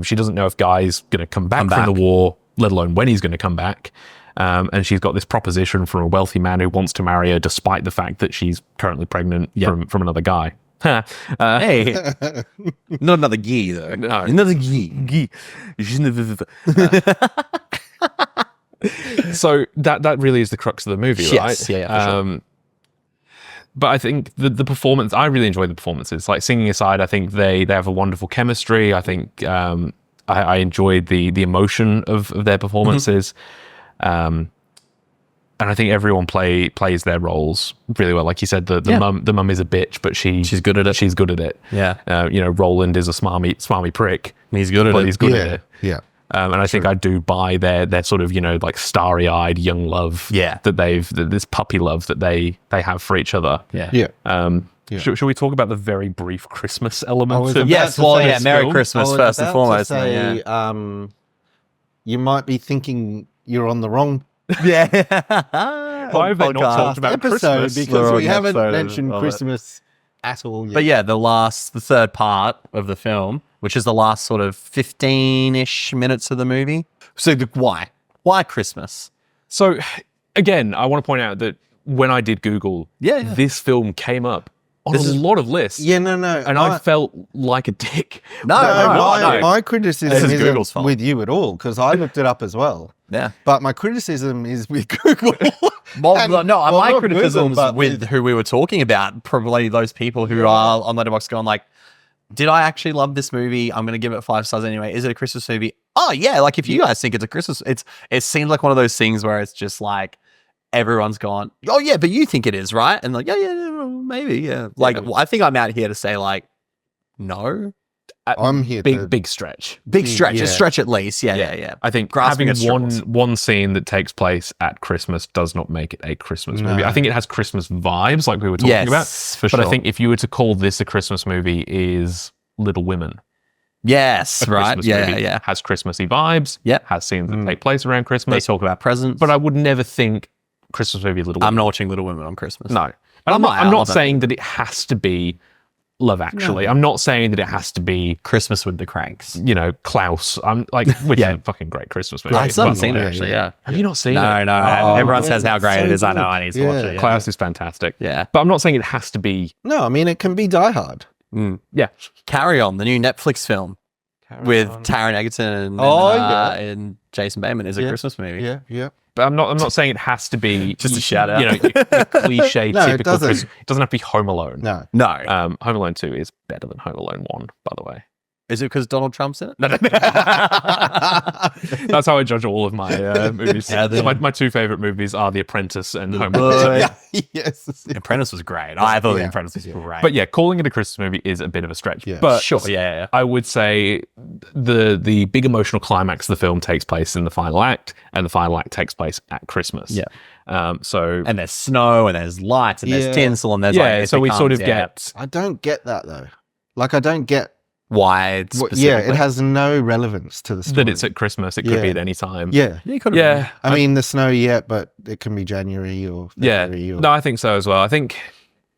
She doesn't know if Guy's going to come back from the war, let alone when he's going to come back. And she's got this proposition from a wealthy man who wants to marry her despite the fact that she's currently pregnant from another guy. Hey, not another guy though. No. Another guy. So that really is the crux of the movie, right? Yes, yeah, for sure. But I think the performance, I really enjoy the performances. Like, singing aside, I think they have a wonderful chemistry. I think I enjoyed the emotion of their performances. And I think everyone plays their roles really well. Like you said, the mum is a bitch, but she's good at it. She's good at it. Yeah. Roland is a smarmy prick. He's good at it. He's good at it. Yeah. And I think I do buy their sort of, like starry-eyed young love that this puppy love that they have for each other. Yeah. Should we talk about the very brief Christmas element? Merry Christmas first and foremost. You might be thinking you're on the wrong why have they not talked about Christmas? Because we haven't mentioned Christmas at all yet. But the third part of the film, which is the last sort of 15-ish minutes of the movie. So why? Why Christmas? So again, I want to point out that when I did Google, this film came up on a lot of lists. Yeah, no. And I felt like a dick. My criticism isn't with you at all, because I looked it up as well. Yeah. But my criticism is with Google. My criticism is with who we were talking about, probably those people who are on Letterboxd going like, did I actually love this movie? I'm going to give it 5 stars anyway. Is it a Christmas movie? Oh, yeah. Like, if you guys think it's a Christmas, it seems like one of those things where it's just like, everyone's gone, oh, yeah, but you think it is, right? And like, yeah, maybe, yeah. Like, I think I'm out here to say, like, no. I'm here. Big stretch. Big stretch. A stretch at least. Yeah. I think having one scene that takes place at Christmas does not make it a Christmas movie. I think it has Christmas vibes, like we were talking about. But I think if you were to call this a Christmas movie, is Little Women. Yes, right. Yeah. Has Christmassy vibes. Yeah. Has scenes that take place around Christmas. They talk about presents. But I would never think Christmas movie Little Women. I'm not watching Little Women on Christmas. No. I'm not saying that it has to be Love Actually. I'm not saying that it has to be Christmas with the Cranks. You know, Klaus. I'm like, which is a fucking great Christmas movie. I still haven't seen it actually. Yeah. Have you not seen it? No. Everyone says how great it is. I know. I need to watch it. Klaus is fantastic. Yeah. But I'm not saying it has to be. No, I mean it can be Die Hard. Yeah. Carry On, the new Netflix film with Taron Egerton and Jason Bateman, is a Christmas movie. Yeah. But I'm not saying it has to be just a shout out. You know, your cliche typical. It doesn't have to be Home Alone. No. Home Alone 2 is better than Home Alone 1, by the way. Is it because Donald Trump's in it? No. That's how I judge all of my movies. So my 2 favorite movies are The Apprentice and Home Alone 2. Yes. The Apprentice was great. I thought The Apprentice was great. But yeah, calling it a Christmas movie is a bit of a stretch. Yeah. But sure, yeah. I would say the big emotional climax of the film takes place in the final act, and the final act takes place at Christmas. Yeah. And there's snow, and there's lights, and there's tinsel, and there's so we sort of get. I don't get that though. Like, I don't get why specifically. It has no relevance to the story. That it's at Christmas. It could be at any time. Yeah. I mean, the snow, but it can be January or February. No, I think so as well. I think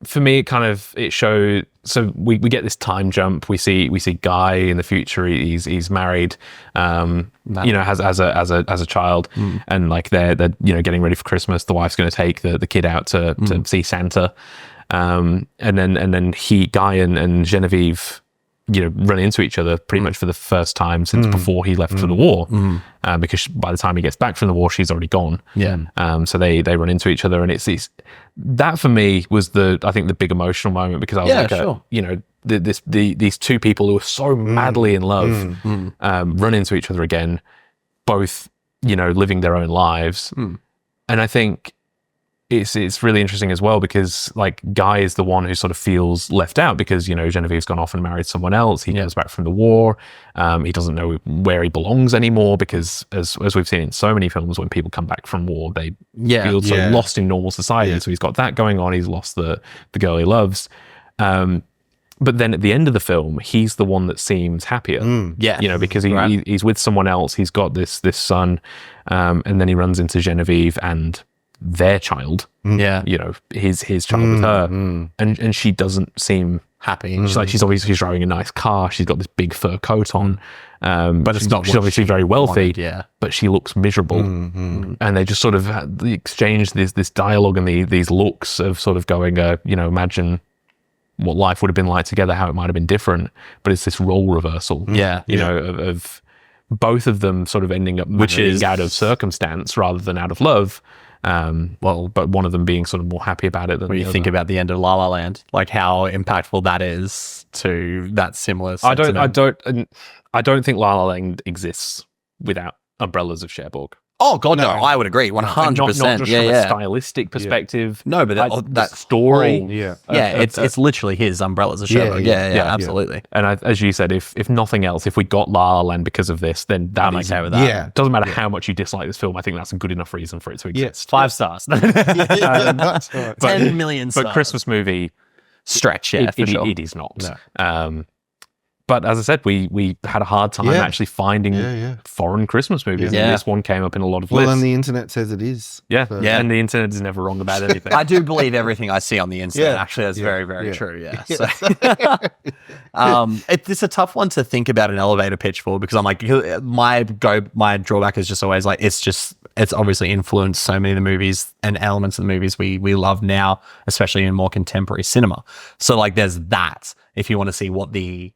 for me, it showed. So we get this time jump. We see Guy in the future. He's married. Has a child, and like they're getting ready for Christmas. The wife's going to take the kid out to see Santa, and then Guy and Genevieve run into each other pretty much for the first time since before he left for the war, because by the time he gets back from the war, she's already gone. So they run into each other, and it's that for me was I think the big emotional moment, because I was these 2 people who are so madly in love run into each other again, both living their own lives, and I think it's really interesting as well, because like Guy is the one who sort of feels left out, because Genevieve's gone off and married someone else. He comes back from the war. He doesn't know where he belongs anymore, because as we've seen in so many films, when people come back from war, they feel so lost in normal society. So he's got that going on. He's lost the girl he loves. But then at the end of the film, he's the one that seems happier. Because he's with someone else. He's got this son, and then he runs into Genevieve and their child, his child with her, and she doesn't seem happy. She's driving a nice car. She's got this big fur coat on, but she's obviously very wealthy. But she looks miserable, and they just sort of exchange this dialogue and these looks of sort of going, imagine what life would have been like together, how it might have been different. But it's this role reversal, of both of them sort of ending up out of circumstance rather than out of love. But one of them being sort of more happy about it than when you think about the end of La La Land, like how impactful that is to that similar sentiment. I don't think La La Land exists without Umbrellas of Cherbourg. Oh God, no! I would agree, 100%. Not just from a stylistic perspective. No, but that story, it's literally his Umbrellas of Cherbourg. Yeah, absolutely. And as you said, if nothing else, if we got La La Land because of this, then I'm okay with that. Yeah, doesn't matter how much you dislike this film. I think that's a good enough reason for it to exist. 5 stars. That's right. 10 million stars. But Christmas movie stretch, for sure. It is not. No. But as I said, we had a hard time actually finding foreign Christmas movies. And this one came up in a lot of lists. Well, and the internet says it is. Yeah. And the internet is never wrong about anything. I do believe everything I see on the internet. Actually, that's very, very true. Yeah. So, it's a tough one to think about an elevator pitch for, because I'm like, my drawback is just always like, it's obviously influenced so many of the movies and elements of the movies we love now, especially in more contemporary cinema. So like, there's that. If you want to see what the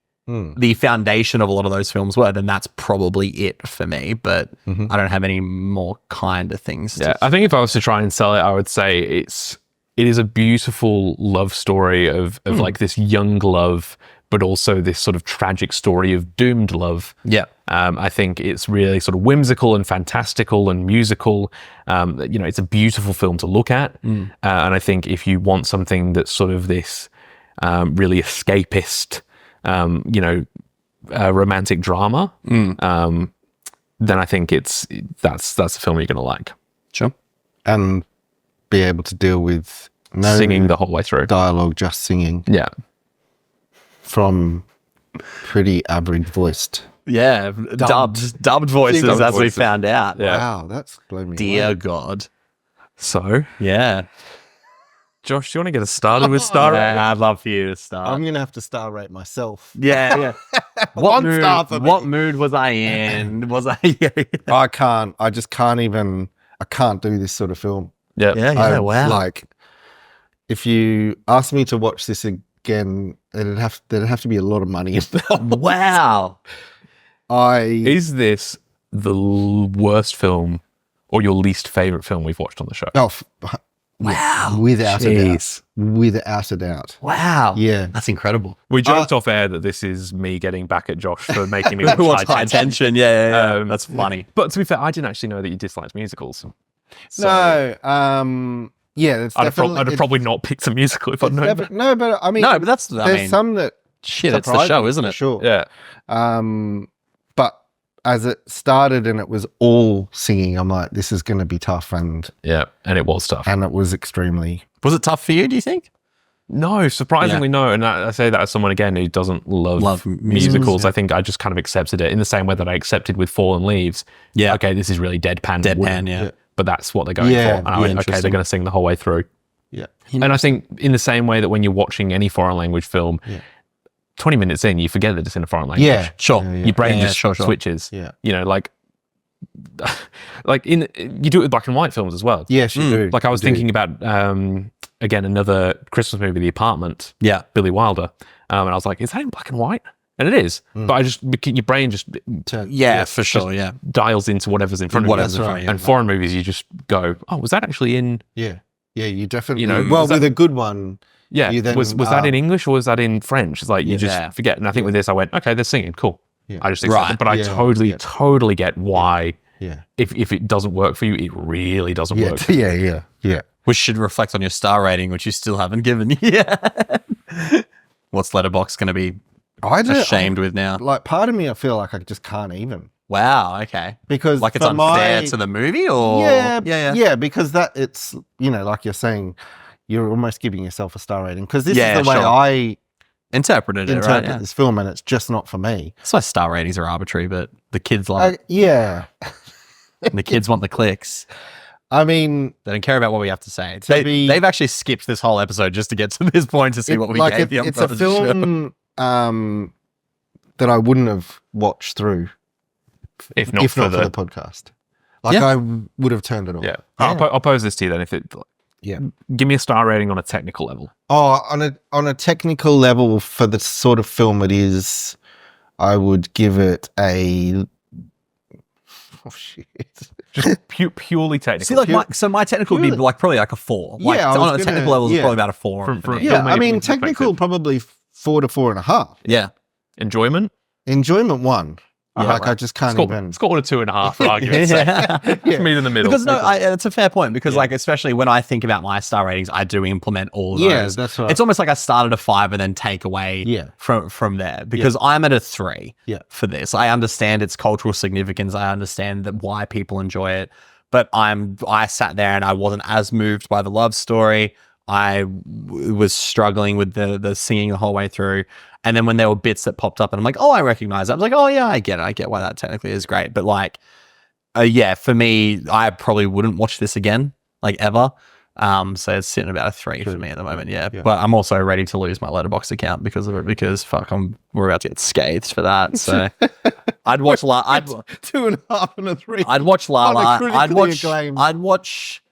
foundation of a lot of those films were, then that's probably it for me. But I don't have any more kind of things. Yeah, I think if I was to try and sell it, I would say it is a beautiful love story of like this young love, but also this sort of tragic story of doomed love. Yeah. I think it's really sort of whimsical and fantastical and musical. It's a beautiful film to look at. And I think if you want something that's sort of this really escapist, romantic drama, then I think that's the film you're going to like. Sure. And be able to deal with no singing the whole way through. Dialogue, just singing. Yeah. From pretty average voiced. Yeah, dubbed voices, as we found out. Yeah. Wow, that's blown me Dear away. God. So, yeah. Josh, do you want to get us started with star rating? Yeah, I'd love for you to start. I'm going to have to star rate myself. Yeah. What mood was I in? I can't do this sort of film. Yeah. Wow. Like, if you ask me to watch this again, there'd have to be a lot of money involved. Wow. Is this the worst film or your least favorite film we've watched on the show? Oh, wow. Without a doubt. Without a doubt. Wow. Yeah. That's incredible. We joked off air that this is me getting back at Josh for making me watch High Tension. Yeah. That's funny. But to be fair, I didn't actually know that you disliked musicals. So, yeah, I'd have probably not picked a musical if I'd known that. No, but I mean, there's some that shit. It's the show, isn't it? Sure. Yeah. But as it started and it was all singing, I'm like, this is going to be tough, and it was tough, and it was extremely. Was it tough for you? Do you think? No, surprisingly no. And I say that as someone again who doesn't love musicals. I think I just kind of accepted it in the same way that I accepted with Fallen Leaves. Yeah. Okay, this is really deadpan. Yeah. But that's what they're going for. And I went, okay, they're going to sing the whole way through. Yeah. And I think in the same way that when you're watching any foreign language film, 20 minutes in, you forget that it's in a foreign language. Yeah, sure. Your brain just switches. Yeah. Like you do it with black and white films as well. Yes, you do. Like I was thinking about, again, another Christmas movie, The Apartment. Yeah. Billy Wilder. And I was like, is that in black and white? And it is. But your brain just for sure. Yeah. dials into whatever's in front of you. That's right. And foreign movies, you just go, oh, was that actually in? Yeah. Yeah, you definitely. was with a good one. Yeah. Was that in English or was that in French? It's like you just forget. And I think with this, I went, okay, they're singing, cool. Yeah. I just accept it. But I totally get why. Yeah. If it doesn't work for you, it really doesn't work. Yeah. Which should reflect on your star rating, which you still haven't given yet. What's Letterboxd going to be ashamed with now? Like, part of me, I feel like I just can't even. Wow. Okay. Because like it's unfair to the movie, or yeah. Because it's like you're saying, you're almost giving yourself a star rating because this is the way I interpreted this film, and it's just not for me. That's why star ratings are arbitrary, but the kids like and the kids want the clicks. I mean, they don't care about what we have to say. They've actually skipped this whole episode just to get to this point to see what we gave the It's a film that I wouldn't have watched through if not for the podcast. Like I would have turned it off. Yeah. I'll pose this to you then. Give me a star rating on a technical level. Oh, on a technical level for the sort of film it is, I would give it a. Oh shit! Just purely technical. See, like my technical would be probably like a 4. Like, on a technical level, it's probably about a 4. I mean, technical probably 4 to 4.5. Yeah. Enjoyment 1. I just can't even. It's got 1 or 2.5 for argument's sake. Meet in the middle. Because it's a fair point. Because like, especially when I think about my star ratings, I do implement all of those. Yeah, that's right. It's almost like I started at 5 and then take away from there. Because I'm at a 3 for this. I understand its cultural significance. I understand why people enjoy it. But I sat there and I wasn't as moved by the love story. was struggling with the singing the whole way through. And then when there were bits that popped up and I'm like, oh, I recognize it. I was like, oh yeah, I get it. I get why that technically is great. But like, yeah, for me, I probably wouldn't watch this again, like ever. So it's sitting about a 3 for me at the moment. Yeah. But I'm also ready to lose my Letterboxd account because of it, because fuck, we're about to get scathed for that. So I'd watch 2.5 and a 3. I'd watch La La. I'd watch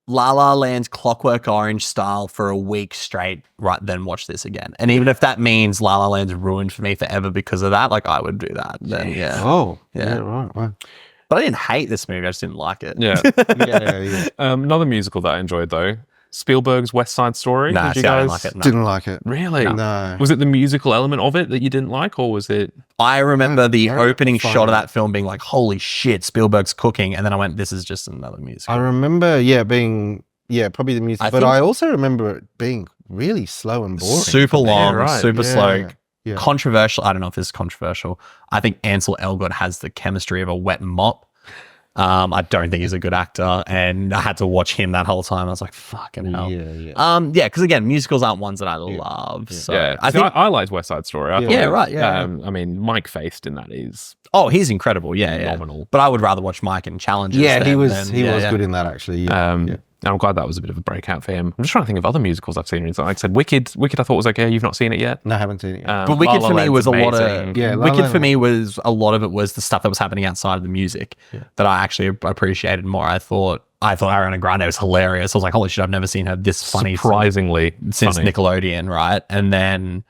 La La Land's Clockwork Orange style for a week straight, right? Then watch this again. And even if that means La La Land's ruined for me forever because of that, like I would do that. Then yeah. Oh, yeah, right. But I didn't hate this movie. I just didn't like it. Yeah. Yeah. Another musical that I enjoyed though, Spielberg's West Side Story. Nah, Did you guys? I didn't like it. No. Didn't like it. Really? No. Was it the musical element of it that you didn't like, or was it? I remember the opening shot of that film being like, holy shit, Spielberg's cooking. And then I went, this is just another musical. I remember, being probably the music. But I also remember it being really slow and boring. Super long, super slow. Yeah. Controversial. I don't know if this is controversial. I think Ansel Elgort has the chemistry of a wet mop. I don't think he's a good actor, and I had to watch him that whole time. I was like, fucking hell. Yeah. Because again, musicals aren't ones that I love. Yeah. So I think I liked West Side Story. I thought right. I mean, Mike Faced in that is he's incredible. phenomenal. But I would rather watch Mike in Challenges. Yeah, he was good in that actually. I'm glad that was a bit of a breakout for him. I'm just trying to think of other musicals I've seen. Like I said, Wicked I thought was okay. You've not seen it yet? No, I haven't seen it yet. But Wicked for me was a lot of... Yeah, Wicked for me was a lot of it was the stuff that was happening outside of the music that I actually appreciated more. I thought Ariana Grande was hilarious. I was like, holy shit, I've never seen her this funny. Surprisingly since funny. Nickelodeon, right? And then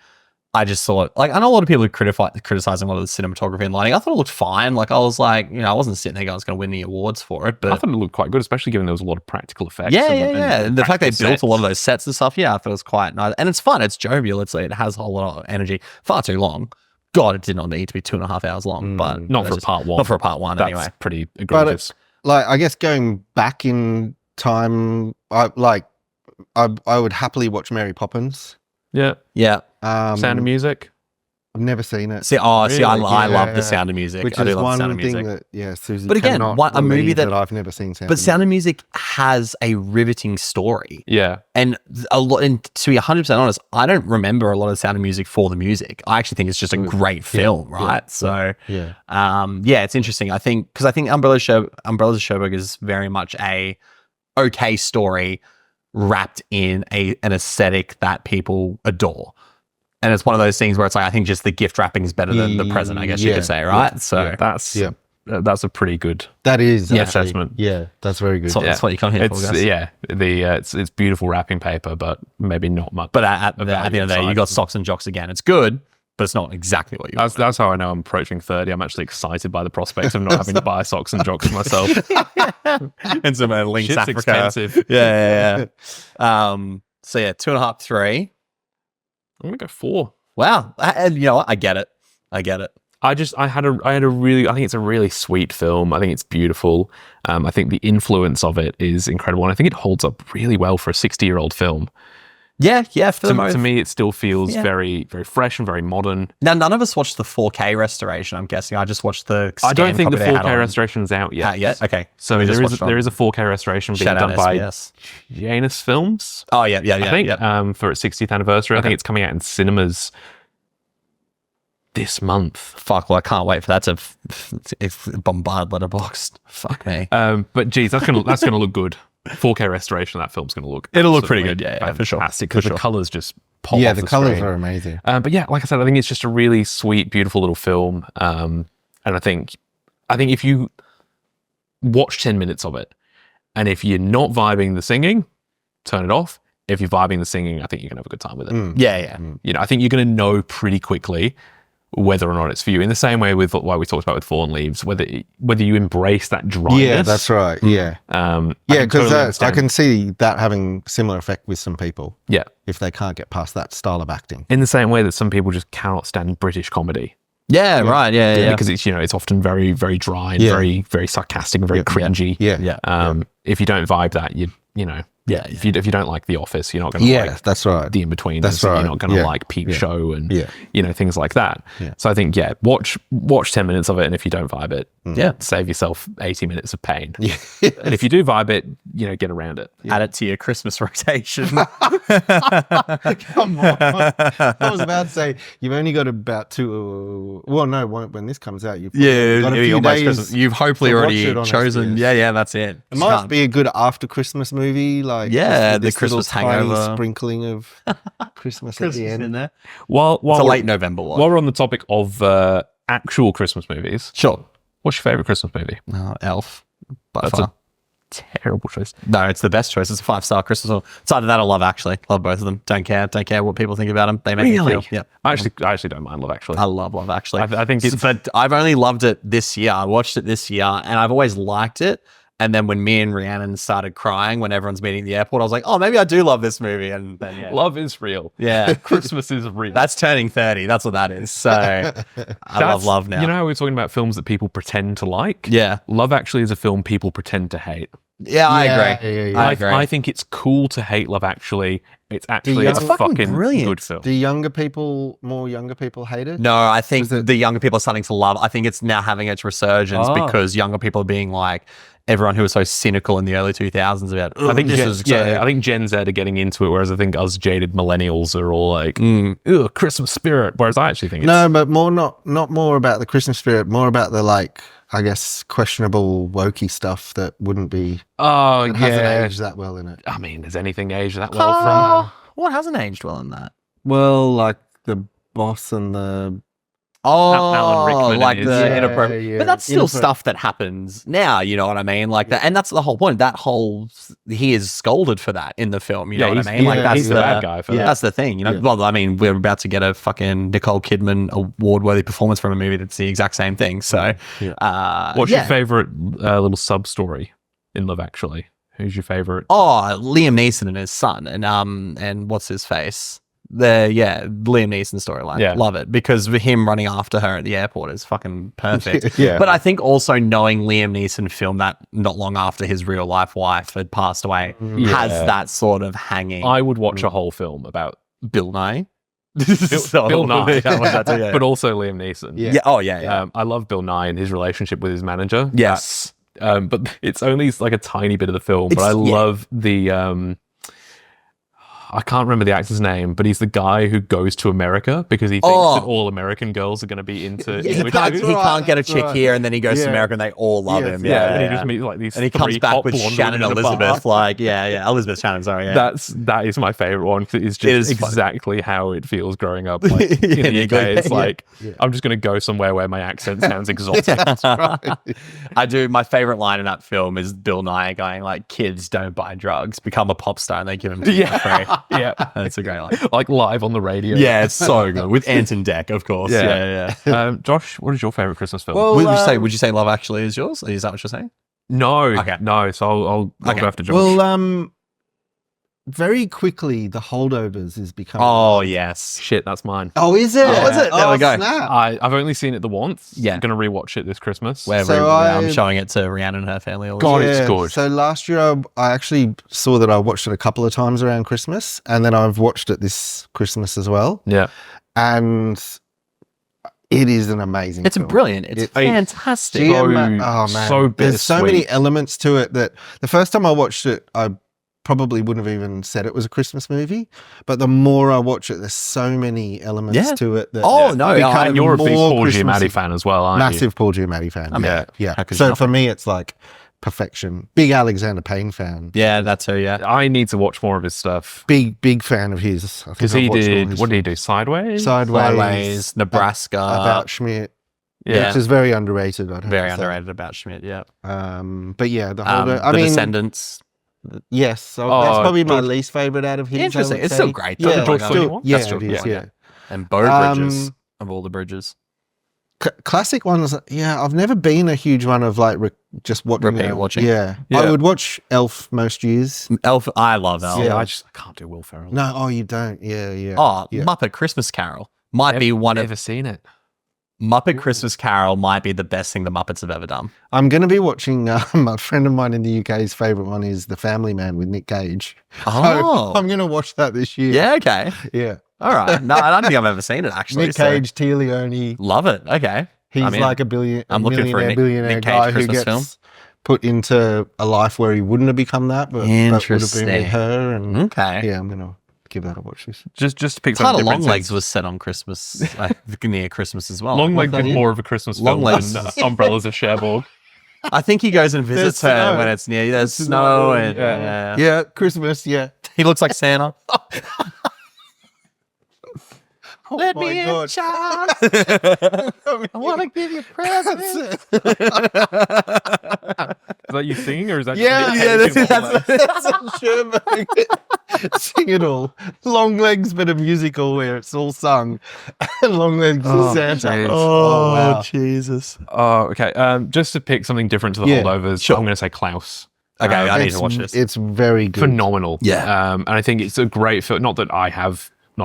I just thought, like, I know a lot of people criticizing a lot of the cinematography and lighting. I thought it looked fine. Like, I was like, I wasn't sitting there going, I was going to win the awards for it. But I thought it looked quite good, especially given there was a lot of practical effects. And the fact they built a lot of those sets and stuff, I thought it was quite nice. And it's fun. It's jovial. It has a whole lot of energy. Far too long. God, it did not need to be 2.5 hours long. But not for part one. Not for a part one, That's anyway. pretty egregious. But I guess going back in time, I would happily watch Mary Poppins. Yeah. Sound of Music. I've never seen it. I love The Sound of Music. Which I do is love one Sound of thing Music. that, Susie, but again, a movie that I've never seen. Sound of Music has a riveting story. Yeah. And and to be 100% honest, I don't remember a lot of Sound of Music for the music. I actually think it's just a great film, right? So, it's interesting. I think Umbrellas of Cherbourg is very much a okay story wrapped in an aesthetic that people adore. And it's one of those things where it's like, I think just the gift wrapping is better than the present, I guess you could say, right? That's a pretty good assessment. Yeah, that's very good. That's what you come here for, guys. It's beautiful wrapping paper, but maybe not much. But at the end of the day, you got Socks and Jocks again. It's good, but it's not exactly what you want. That's how I know I'm approaching 30. I'm actually excited by the prospect of not having to buy Socks and Jocks myself. And some links Shit's Africa. Expensive. Yeah. So 2.5, 3. I'm gonna go 4. Wow. And you know what? I get it. I had a really, I think it's a really sweet film. I think it's beautiful. I think the influence of it is incredible. And I think it holds up really well for a 60-year-old film. Yeah. To me, it still feels very, very fresh and very modern. Now, none of us watched the 4K restoration, I'm guessing. I just watched the I don't think the 4K restoration is out yet. Yet? Okay. So there is a 4K restoration being done by Janus Films. Oh, yeah. I think for its 60th anniversary. I think it's coming out in cinemas this month. Fuck, well, I can't wait for that to bombard Letterboxd. Fuck me. But geez, that's gonna look good. 4K restoration of that film's gonna look. It'll look pretty good, yeah, for sure. Fantastic, because the colors just pop. Yeah, off the colors are amazing. But yeah, like I said, I think it's just a really sweet, beautiful little film. And I think if you watch 10 minutes of it, and if you're not vibing the singing, turn it off. If you're vibing the singing, I think you're gonna have a good time with it. Yeah. I think you're gonna know pretty quickly whether or not it's for you. In the same way with what we talked about with Fallen Leaves, whether you embrace that dryness. Yeah, that's right. Yeah. Because I can see that having similar effect with some people. Yeah. If they can't get past that style of acting. In the same way that some people just cannot stand British comedy. Yeah, right. Yeah. Because it's often very, very dry and very, very sarcastic and very cringy. Yeah. If you don't vibe that, Yeah. If you don't like The Office, you're not going to like that's right. The In-Betweeners. That's right. You're not going to like Peep Show and things like that. Yeah. So I think watch 10 minutes of it, and if you don't vibe it, save yourself 80 minutes of pain. Yeah. And if you do vibe it, get around it. Add it to your Christmas rotation. Come on. I was about to say you've only got about 2. Well, no, when this comes out, you've got a few days. You've hopefully already chosen. Yeah, that's it. It might be a good after Christmas movie, like the Christmas hangover, sprinkling of Christmas at the end in there. While it's a late November one. While we're on the topic of actual Christmas movies, sure. What's your favorite Christmas movie? Elf. That's far. a terrible choice. No, it's the best choice. It's a 5-star Christmas film. It's either that or Love Actually. Love both of them. Don't care what people think about them. They make me feel. Yeah. I actually don't mind Love Actually. I love Love Actually. I think it's. But I've only loved it this year. I watched it this year, and I've always liked it. And then when me and Rhiannon started crying when everyone's meeting at the airport, I was like, oh, maybe I do love this movie. And then, Love is real. Yeah. Christmas is real. That's turning 30. That's what that is. So I love love now. You know how we're talking about films that people pretend to like? Yeah. Love Actually is a film people pretend to hate. Yeah, I agree. I agree. I think it's cool to hate Love Actually. It's actually a fucking brilliant good film. Do more younger people hate it? No, I think the younger people are starting to love. I think it's now having its resurgence because younger people are being like everyone who was so cynical in the early 2000s about. I think Gen Z are getting into it, whereas I think us jaded millennials are all like, Christmas spirit. Whereas I actually think but not more about the Christmas spirit, more about the I guess questionable wokey stuff that wouldn't be. Hasn't aged that well in it. I mean, does anything age that well from? What hasn't aged well in that? Well, like the boss and the. Alan Rickman like the inappropriate. Yeah. But that's still stuff that happens now, you know what I mean? Like that, and that's the whole point. He is scolded for that in the film, you know what I mean? Like he's the bad guy for that. That's the thing, you know? Yeah. Well, I mean, we're about to get a fucking Nicole Kidman award-worthy performance from a movie that's the exact same thing. So, what's your favorite little sub-story in Love Actually? Who's your favorite? Oh, Liam Neeson and his son, and what's his face? Liam Neeson storyline. Yeah. Love it because him running after her at the airport is fucking perfect. But I think also knowing Liam Neeson filmed that not long after his real life wife had passed away has that sort of hanging. I would watch a whole film about Bill Nye. Bill Nye, but also Liam Neeson. Yeah. Oh yeah. I love Bill Nye and his relationship with his manager. Yes. But it's only like a tiny bit of the film. But I love the. I can't remember the actor's name, but he's the guy who goes to America because he thinks that all American girls are going to be into. He can't get a chick here, and then he goes to America, and they all love him. And he just meets like these. And he comes back with Shannon Elizabeth, Elizabeth Shannon. Sorry, that is my favorite one because it's just exactly how it feels growing up. Like, in the UK, it's like I'm just going to go somewhere where my accent sounds exotic. That's right. I do. My favorite line in that film is Bill Nye going like, "Kids don't buy drugs, become a pop star, and they give them to you for free." Yeah, that's a great line. Like live on the radio. Yeah, it's so good with Anton Deck, of course. Yeah. Josh, what is your favorite Christmas film? Well, would you say Love Actually is yours? Is that what you're saying? No. Okay. No. So I'll go after Josh. Well, very quickly, The Holdovers is becoming. Oh yes, shit, that's mine. Oh, is it? Oh, is it? There we go. Snap. I've only seen it the once. Yeah, I'm gonna rewatch it this Christmas. I'm showing it to Rhiannon and her family. It's good. So last year, I actually saw that I watched it a couple of times around Christmas, and then I've watched it this Christmas as well. Yeah, and it is an amazing. It's film. Brilliant. It's fantastic. Oh man, so there's so many elements to it that the first time I watched it, I probably wouldn't have even said it was a Christmas movie, but the more I watch it, there's so many elements to it. That and you're a big Paul Giamatti fan as well, aren't you? Massive Paul Giamatti fan. Yeah. So for me, it's like perfection. Big Alexander Payne fan. Yeah, that's her. Yeah, I need to watch more of his stuff. Big fan of his. Because he did. What did he do? Sideways, Nebraska, About Schmidt. Yeah, which is very underrated. Very underrated About Schmidt. Yeah. But yeah, the Descendants. Yes, so that's probably my least favorite out of his. Interesting. It's still great. Yeah, it is. And Bow Bridges of all the bridges. Classic ones. Yeah, I've never been a huge one of like just watching. Yeah, I would watch Elf most years. Elf, I love Elf. Yeah, I can't do Will Ferrell. No, you don't. Yeah. Oh, Muppet Christmas Carol might be one of. Never seen it. Muppet Christmas Carol might be the best thing the Muppets have ever done. I'm going to be watching, a friend of mine in the UK's favourite one is The Family Man with Nick Cage. Oh. So I'm going to watch that this year. Yeah, okay. Yeah. All right. No, I don't think I've ever seen it, actually. Nick Cage, Tia Leone. Love it. Okay. He's like a billionaire Nick Cage guy Christmas who gets film. put into a life where he wouldn't have become that, but would have been with her. And okay. Yeah, I'm going to give that a watch. Just to pick something different. Longlegs was set on Christmas, near Christmas as well. Longlegs is more of a Christmas film than Umbrellas of Cherbourg. I think he goes and visits her when it's near. There's snow and yeah, Christmas. Yeah, he looks like Santa. Let me in, child. I want to give you presents. Is that you singing, or is that that's Cherbourg. Sing it all. Longlegs, but a musical where it's all sung. Longlegs is Santa. Oh, wow. Jesus. Oh, okay. Just to pick something different to the holdovers, I'm going to say Klaus. Okay, I need to watch this. It's very good. Phenomenal. Yeah. And I think it's a great film. Not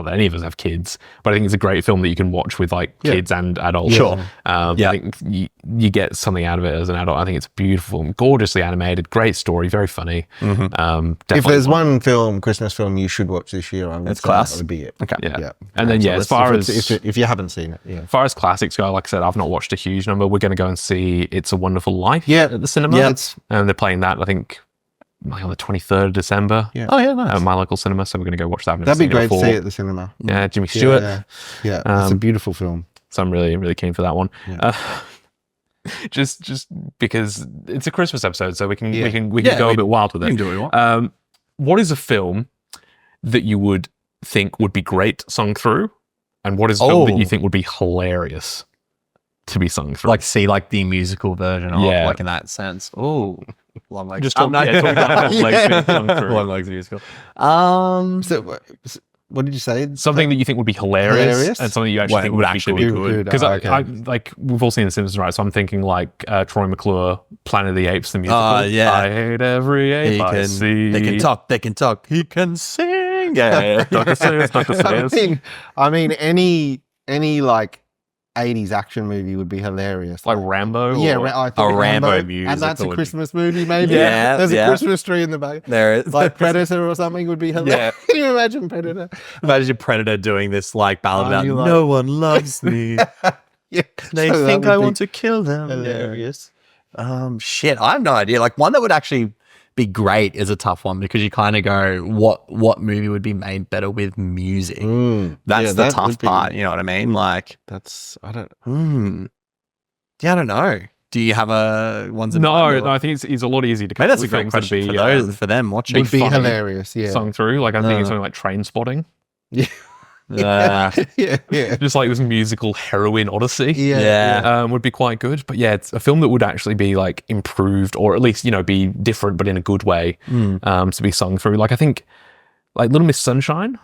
that any of us have kids, but I think it's a great film that you can watch with like kids and adults. Sure. I think you get something out of it as an adult. I think it's beautiful, gorgeously animated, great story, very funny. If there's one Christmas film you should watch this year, I would say that would be it. Okay. Yeah. And then as far as if you haven't seen it, as far as classics go, like I said, I've not watched a huge number. We're going to go and see It's a Wonderful Life at the cinema. Yeah. And they're playing that, I think, on the 23rd of December. Yeah. Oh, yeah, nice. At my local cinema, so we're going to go watch that. That'd be great to see at the cinema. Yeah, Jimmy Stewart. Yeah. It's a beautiful film. So I'm really, really keen for that one. Yeah. Just because it's a Christmas episode, so we can go a bit wild with it. You can do what you want. What is a film that you would think would be great sung through, and what is a film that you think would be hilarious to be sung through? Like the musical version of like in that sense. Oh, Longlegs. Just talk about Longlegs being sung through. Longlegs musical. So what did you say? Something that you think would be hilarious? And something you actually think would actually be good. Because we've all seen The Simpsons, right? So I'm thinking like Troy McClure, Planet of the Apes, the musical. I hate every ape I see. They can talk. He can sing. Yeah. Dr. Sayers. I mean, any like 80s action movie would be hilarious. Like Rambo? Yeah, I think Rambo musical. And that's a Christmas movie, maybe. Yeah. There's a Christmas tree in the back. There is. Like Predator or something would be hilarious. Yeah. Can you imagine Predator? Imagine Predator doing this like ballad about no one loves me. Yeah. They think I want to kill them. Hilarious. Shit, I have no idea. Like one that would actually be great is a tough one because you kind of go, what movie would be made better with music? That's the tough part. You know what I mean? Like I don't yeah, I don't know. Do you have ones? No, I think it's a lot easier to. Maybe that's a great question for them watching. Would be hilarious. Yeah, sung through. Like I'm thinking something like Train Spotting. Yeah. Yeah. Just like this musical heroine odyssey. Would be quite good. But yeah, it's a film that would actually be like improved, or at least be different, but in a good way. To be sung through. Like I think, like Little Miss Sunshine.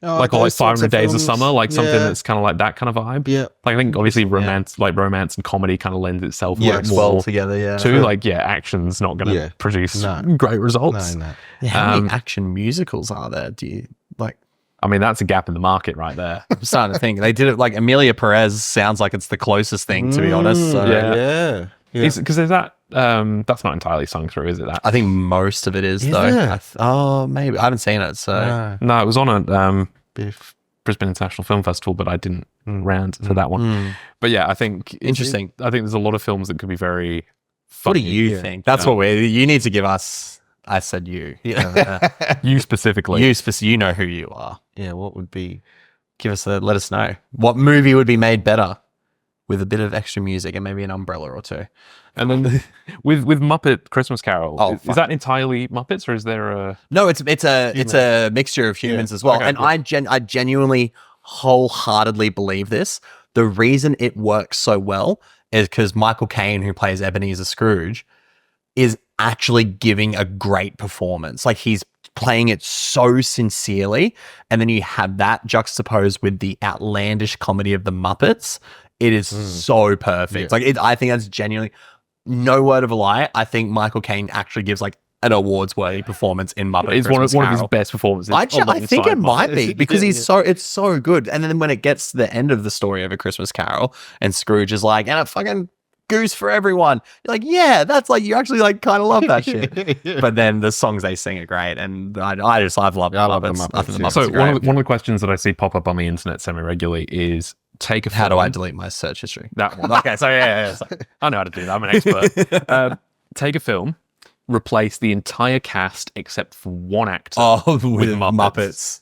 Or like 500 Days of Summer, like something that's kind of like that kind of vibe. Yeah. Like I think obviously romance and comedy kind of lends itself well together. Yeah. Too like action's not going to produce great results. No. Yeah, how many action musicals are there? Do you like? I mean, that's a gap in the market right there. I'm starting to think they did it like Amelia Perez sounds like it's the closest thing, to be honest. So. Yeah. Because there's that. That's not entirely sung through, is it? That I think most of it is though. Maybe I haven't seen it. So no, it was on a Brisbane International Film Festival, but I didn't round to that one. But yeah, I think interesting. I think there's a lot of films that could be very What funny. do you think? That's what you need to give us. I said you. You specifically. You know who you are. Yeah, what would be? Let us know. What movie would be made better with a bit of extra music and maybe an umbrella or two? And then with Muppet Christmas Carol, is that entirely Muppets or is there a? No, it's a mixture of humans as well. Okay, and cool. I genuinely wholeheartedly believe this. The reason it works so well is because Michael Caine, who plays Ebenezer Scrooge, is actually giving a great performance. Like he's playing it so sincerely, and then you have that juxtaposed with the outlandish comedy of the Muppets. It is so perfect. Like I think that's genuinely, no word of a lie. I think Michael Caine actually gives like an awards-worthy performance in Muppet It's Christmas one of Carol. his best performances. I think it might be because it's so good. And then when it gets to the end of the story of A Christmas Carol, and Scrooge is like, and a fucking goose for everyone. You're like, yeah, that's like you actually like kind of love that shit. But then the songs they sing are great, and I've loved Muppets. I think the Muppets So are great. one of the questions that I see pop up on the internet semi-regularly is take a film. How do I delete my search history? That one. Okay, so yeah. So I know how to do that. I'm an expert. Take a film, replace the entire cast except for one actor with Muppets.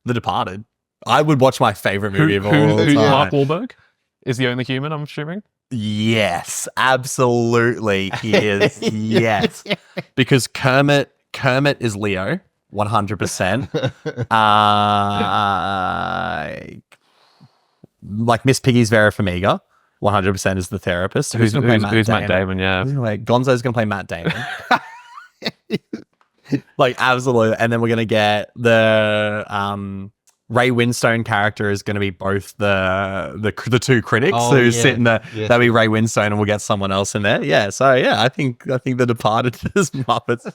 The Departed. I would watch my favorite movie of all time. Mark Wahlberg is the only human, I'm assuming. Yes, absolutely. He is. Yes, because Kermit is Leo, 100%. Like Miss Piggy's Vera Farmiga, 100% is the therapist. Who's Matt Damon? Yeah, Gonzo's gonna play Matt Damon. Like absolutely, and then we're gonna get the Ray Winstone character is going to be both the two critics who sit in the that'll be Ray Winstone, and we'll get someone else in there. Yeah, so yeah, I think The Departed is Muppets,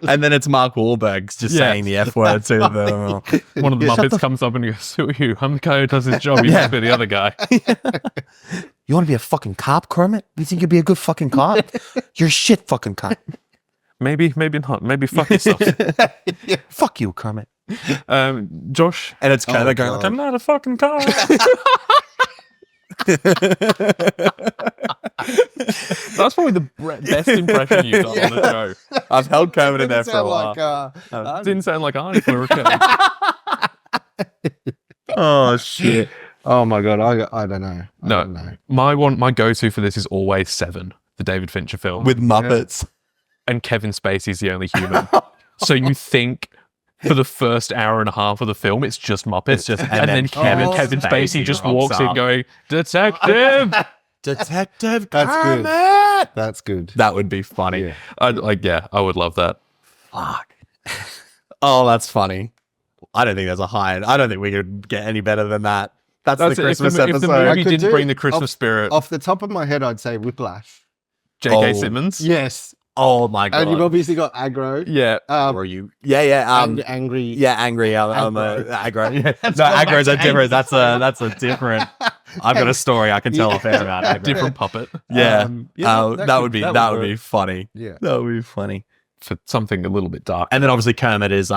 and then it's Mark Wahlberg just saying the F word to them. One of the Muppets comes up and goes, "Who are you? I'm the guy who does his job. You must be the other guy." You want to be a fucking cop, Kermit? You think you'd be a good fucking cop? You're a shit fucking cop. Maybe not. Maybe fuck yourself. Fuck you, Kermit. Josh, and it's Kermit going like, I'm not a fucking cop. That's probably the best impression you've done on the show. I've held Kermit in there for a while. Didn't sound like Arnie for a Oh shit. Oh my god, I don't know. I don't know. My go-to for this is always Seven, the David Fincher film with Muppets, and Kevin Spacey's the only human. So you think for the first hour and a half of the film, it's just Muppets, and then Kevin Spacey just walks in going, "Detective, Detective That's Kermit!" good. That's good. That would be funny. Yeah. I would love that. Fuck. Oh, that's funny. I don't think there's a high. I don't think we could get any better than that. That's the Christmas episode. If the movie didn't bring the Christmas spirit, off the top of my head, I'd say Whiplash. J.K. Simmons. Yes. Oh my god! And you've obviously got aggro. Yeah. Or you? Yeah. Angry. Yeah, angry. I'm aggro. Yeah. No, aggro's a different. That's a different. I've got a story I can tell a fair about aggro. Different puppet. Yeah. That would be funny. Yeah. That would be funny for something a little bit dark. And then obviously Kermit is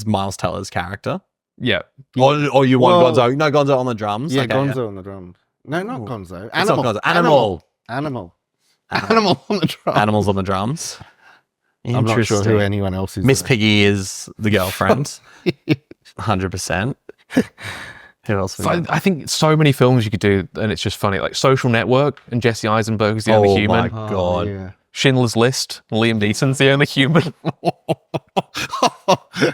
Miles Teller's character. Yeah. Or you want Gonzo? No, Gonzo on the drums. Yeah, okay, Gonzo on the drums. No, not Gonzo. Animal. Animal on the drums. Animals on the drums. I'm not sure who anyone else is. Miss Piggy is the girlfriend. 100%. Who else? So I think so many films you could do, and it's just funny. Like Social Network and Jesse Eisenberg's the only human. Oh my god. Yeah. Schindler's List, Liam Neeson's the only human.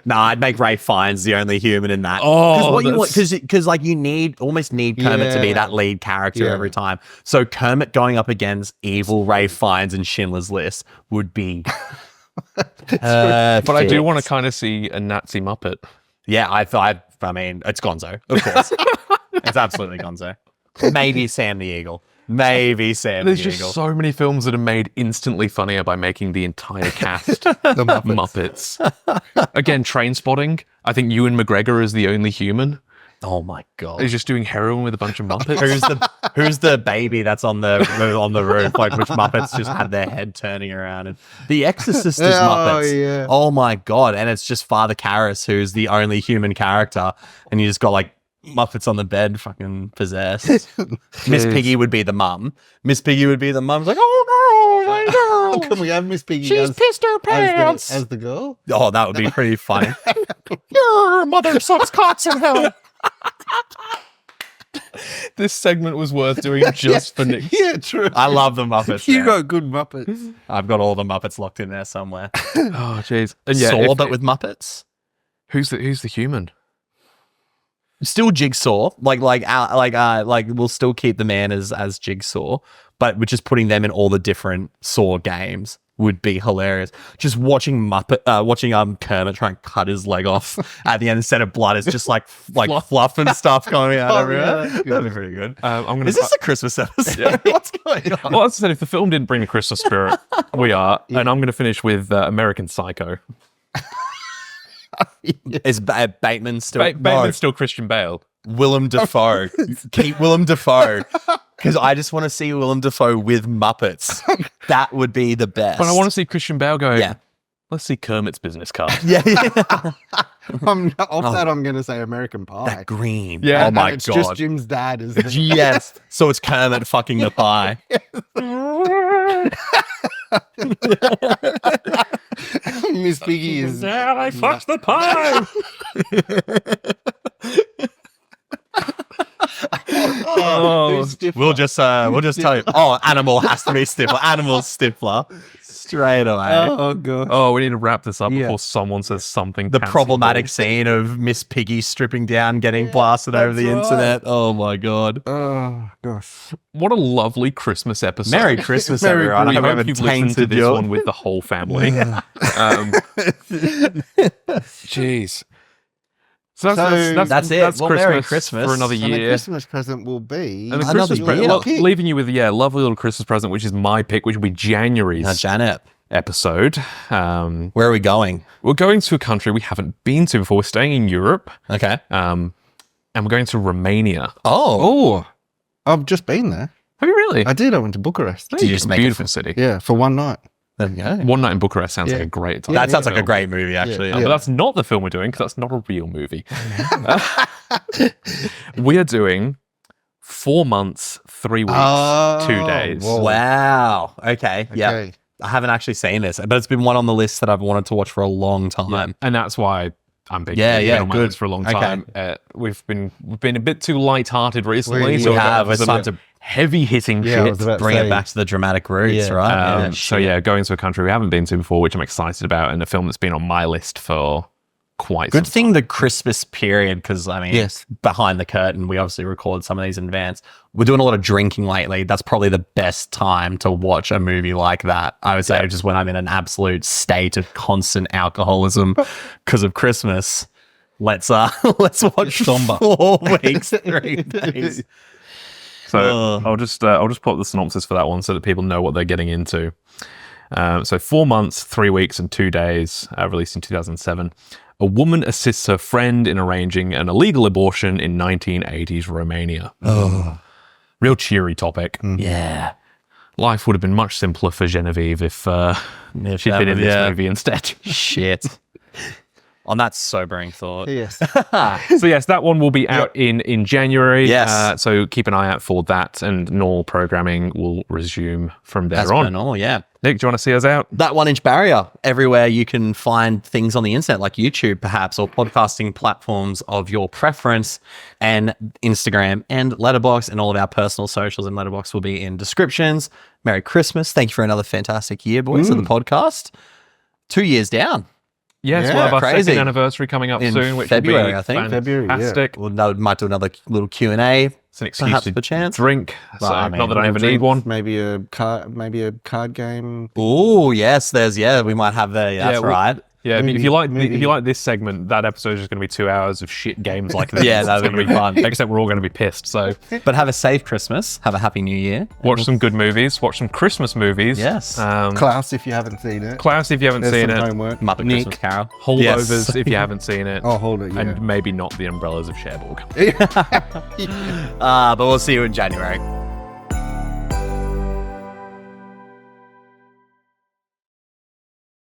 Nah, I'd make Ray Fiennes the only human in that. Oh, because like you almost need Kermit to be that lead character every time. So Kermit going up against evil Ray Fiennes in Schindler's List would be. But I do want to kind of see a Nazi Muppet. Yeah, I mean, it's Gonzo, of course. It's absolutely Gonzo. Maybe Sam the Eagle. There's just so many films that are made instantly funnier by making the entire cast the Muppets. Again, Trainspotting. I think Ewan McGregor is the only human. Oh my god! He's just doing heroin with a bunch of Muppets. Who's the baby that's on the roof? Like which Muppets just had their head turning around? And The Exorcist is Muppets. Yeah. Oh my god! And it's just Father Karras who's the only human character, and you just got like Muppets on the bed, fucking possessed. Miss Piggy would be the mum. It's like, oh no, my girl. Can we have Miss Piggy? She's pissed her pants as the girl. Oh, that would be pretty funny. Your mother sucks cocks in hell. This segment was worth doing just for Nick. Yeah, true. I love the Muppets. You got good Muppets. I've got all the Muppets locked in there somewhere. Oh, jeez. And Saw, but with Muppets. Who's the human? Still Jigsaw, like we'll still keep the man as Jigsaw, but we're just putting them in all the different Saw games would be hilarious. Just watching Kermit try and cut his leg off at the end instead of blood. It's just like fluff and stuff coming out everywhere. Yeah, that'd be pretty good. Is this a Christmas episode? Yeah. What's going on? Well, as I said, if the film didn't bring the Christmas spirit, we are. Yeah. And I'm going to finish with American Psycho. Is Bateman still? Bateman's still Christian Bale. Willem Dafoe. Keep Willem Dafoe. Because I just want to see Willem Dafoe with Muppets. That would be the best. But I want to see Christian Bale go, let's see Kermit's business card. I'm going to say American Pie. That green. Yeah. Oh my it's God. Just Jim's dad, isn't it? Yes. So it's Kermit fucking the pie. Miss Piggy is... Yeah, I fucked the pie. We'll just tell you. Oh, animal has to be Stifler. Animal Stifler. Straight away. Oh God. Oh, we need to wrap this up before someone says something. The problematic scene of Miss Piggy stripping down, getting blasted over the internet. Oh my God. Oh gosh. What a lovely Christmas episode. Merry Christmas, everyone. I hope you've listened to this one with the whole family. Jeez. So that's it. That's well, Christmas Merry Christmas for another year. And the Christmas present will be another year. Leaving you with a lovely little Christmas present, which is my pick, which will be January's episode. Where are we going? We're going to a country we haven't been to before. We're staying in Europe. Okay. And we're going to Romania. Oh, I've just been there. Have you really? I did. I went to Bucharest. Did you just make beautiful city? Yeah, for one night. There we go. One Night in Bucharest sounds like a great time. That sounds like a great movie, actually. But that's not the film we're doing, because that's not a real movie. We are doing 4 months, 3 weeks, 2 days. Whoa. Wow. Okay. Yeah. I haven't actually seen this, but it's been one on the list that I've wanted to watch for a long time. Yeah. And that's why I'm big. Yeah, on my list for a long time. We've been a bit too lighthearted recently. We have. It's time to heavy hitting shit. Bring it back to the dramatic roots, right? Going to a country we haven't been to before, which I'm excited about, and a film that's been on my list for quite good thing the Christmas period, because I mean, behind the curtain, we obviously record some of these in advance. We're doing a lot of drinking lately. That's probably the best time to watch a movie like that. I would say just when I'm in an absolute state of constant alcoholism because of Christmas. Let's watch Somber 4 weeks, 3 days. So I'll just put up the synopsis for that one so that people know what they're getting into. So 4 months, 3 weeks, and 2 days, released in 2007. A woman assists her friend in arranging an illegal abortion in 1980s Romania. Real cheery topic. Yeah. Life would have been much simpler for Genevieve if she'd been in this movie instead. Shit. On that sobering thought. Yes. So yes, that one will be out in January. Yes. So keep an eye out for that, and normal programming will resume from there on. That's normal, yeah. Nick, do you want to see us out? That 1 inch barrier. Everywhere you can find things on the internet, like YouTube perhaps, or podcasting platforms of your preference, and Instagram and Letterboxd, and all of our personal socials and Letterboxd will be in descriptions. Merry Christmas. Thank you for another fantastic year, boys, of the podcast. 2 years down. Yes, we'll have our second anniversary coming up in soon, which February, will be I think. Fantastic. We might do another little Q&A. It's an excuse to drink. Well, so not that I ever need one. Maybe a card game. Oh yes, we might have the. That's right. Yeah, if you like this segment, that episode is just going to be 2 hours of shit games like this. Yeah, that's going to be fun. Except we're all going to be pissed. So, but have a safe Christmas. Have a happy New Year. Watch some good movies. Watch some Christmas movies. Yes. Klaus, if you haven't seen it. Homework. Muppet Christmas Carol. Holdovers, if you haven't seen it. Oh, hold it. Yeah. And maybe not the Umbrellas of Cherbourg. But we'll see you in January.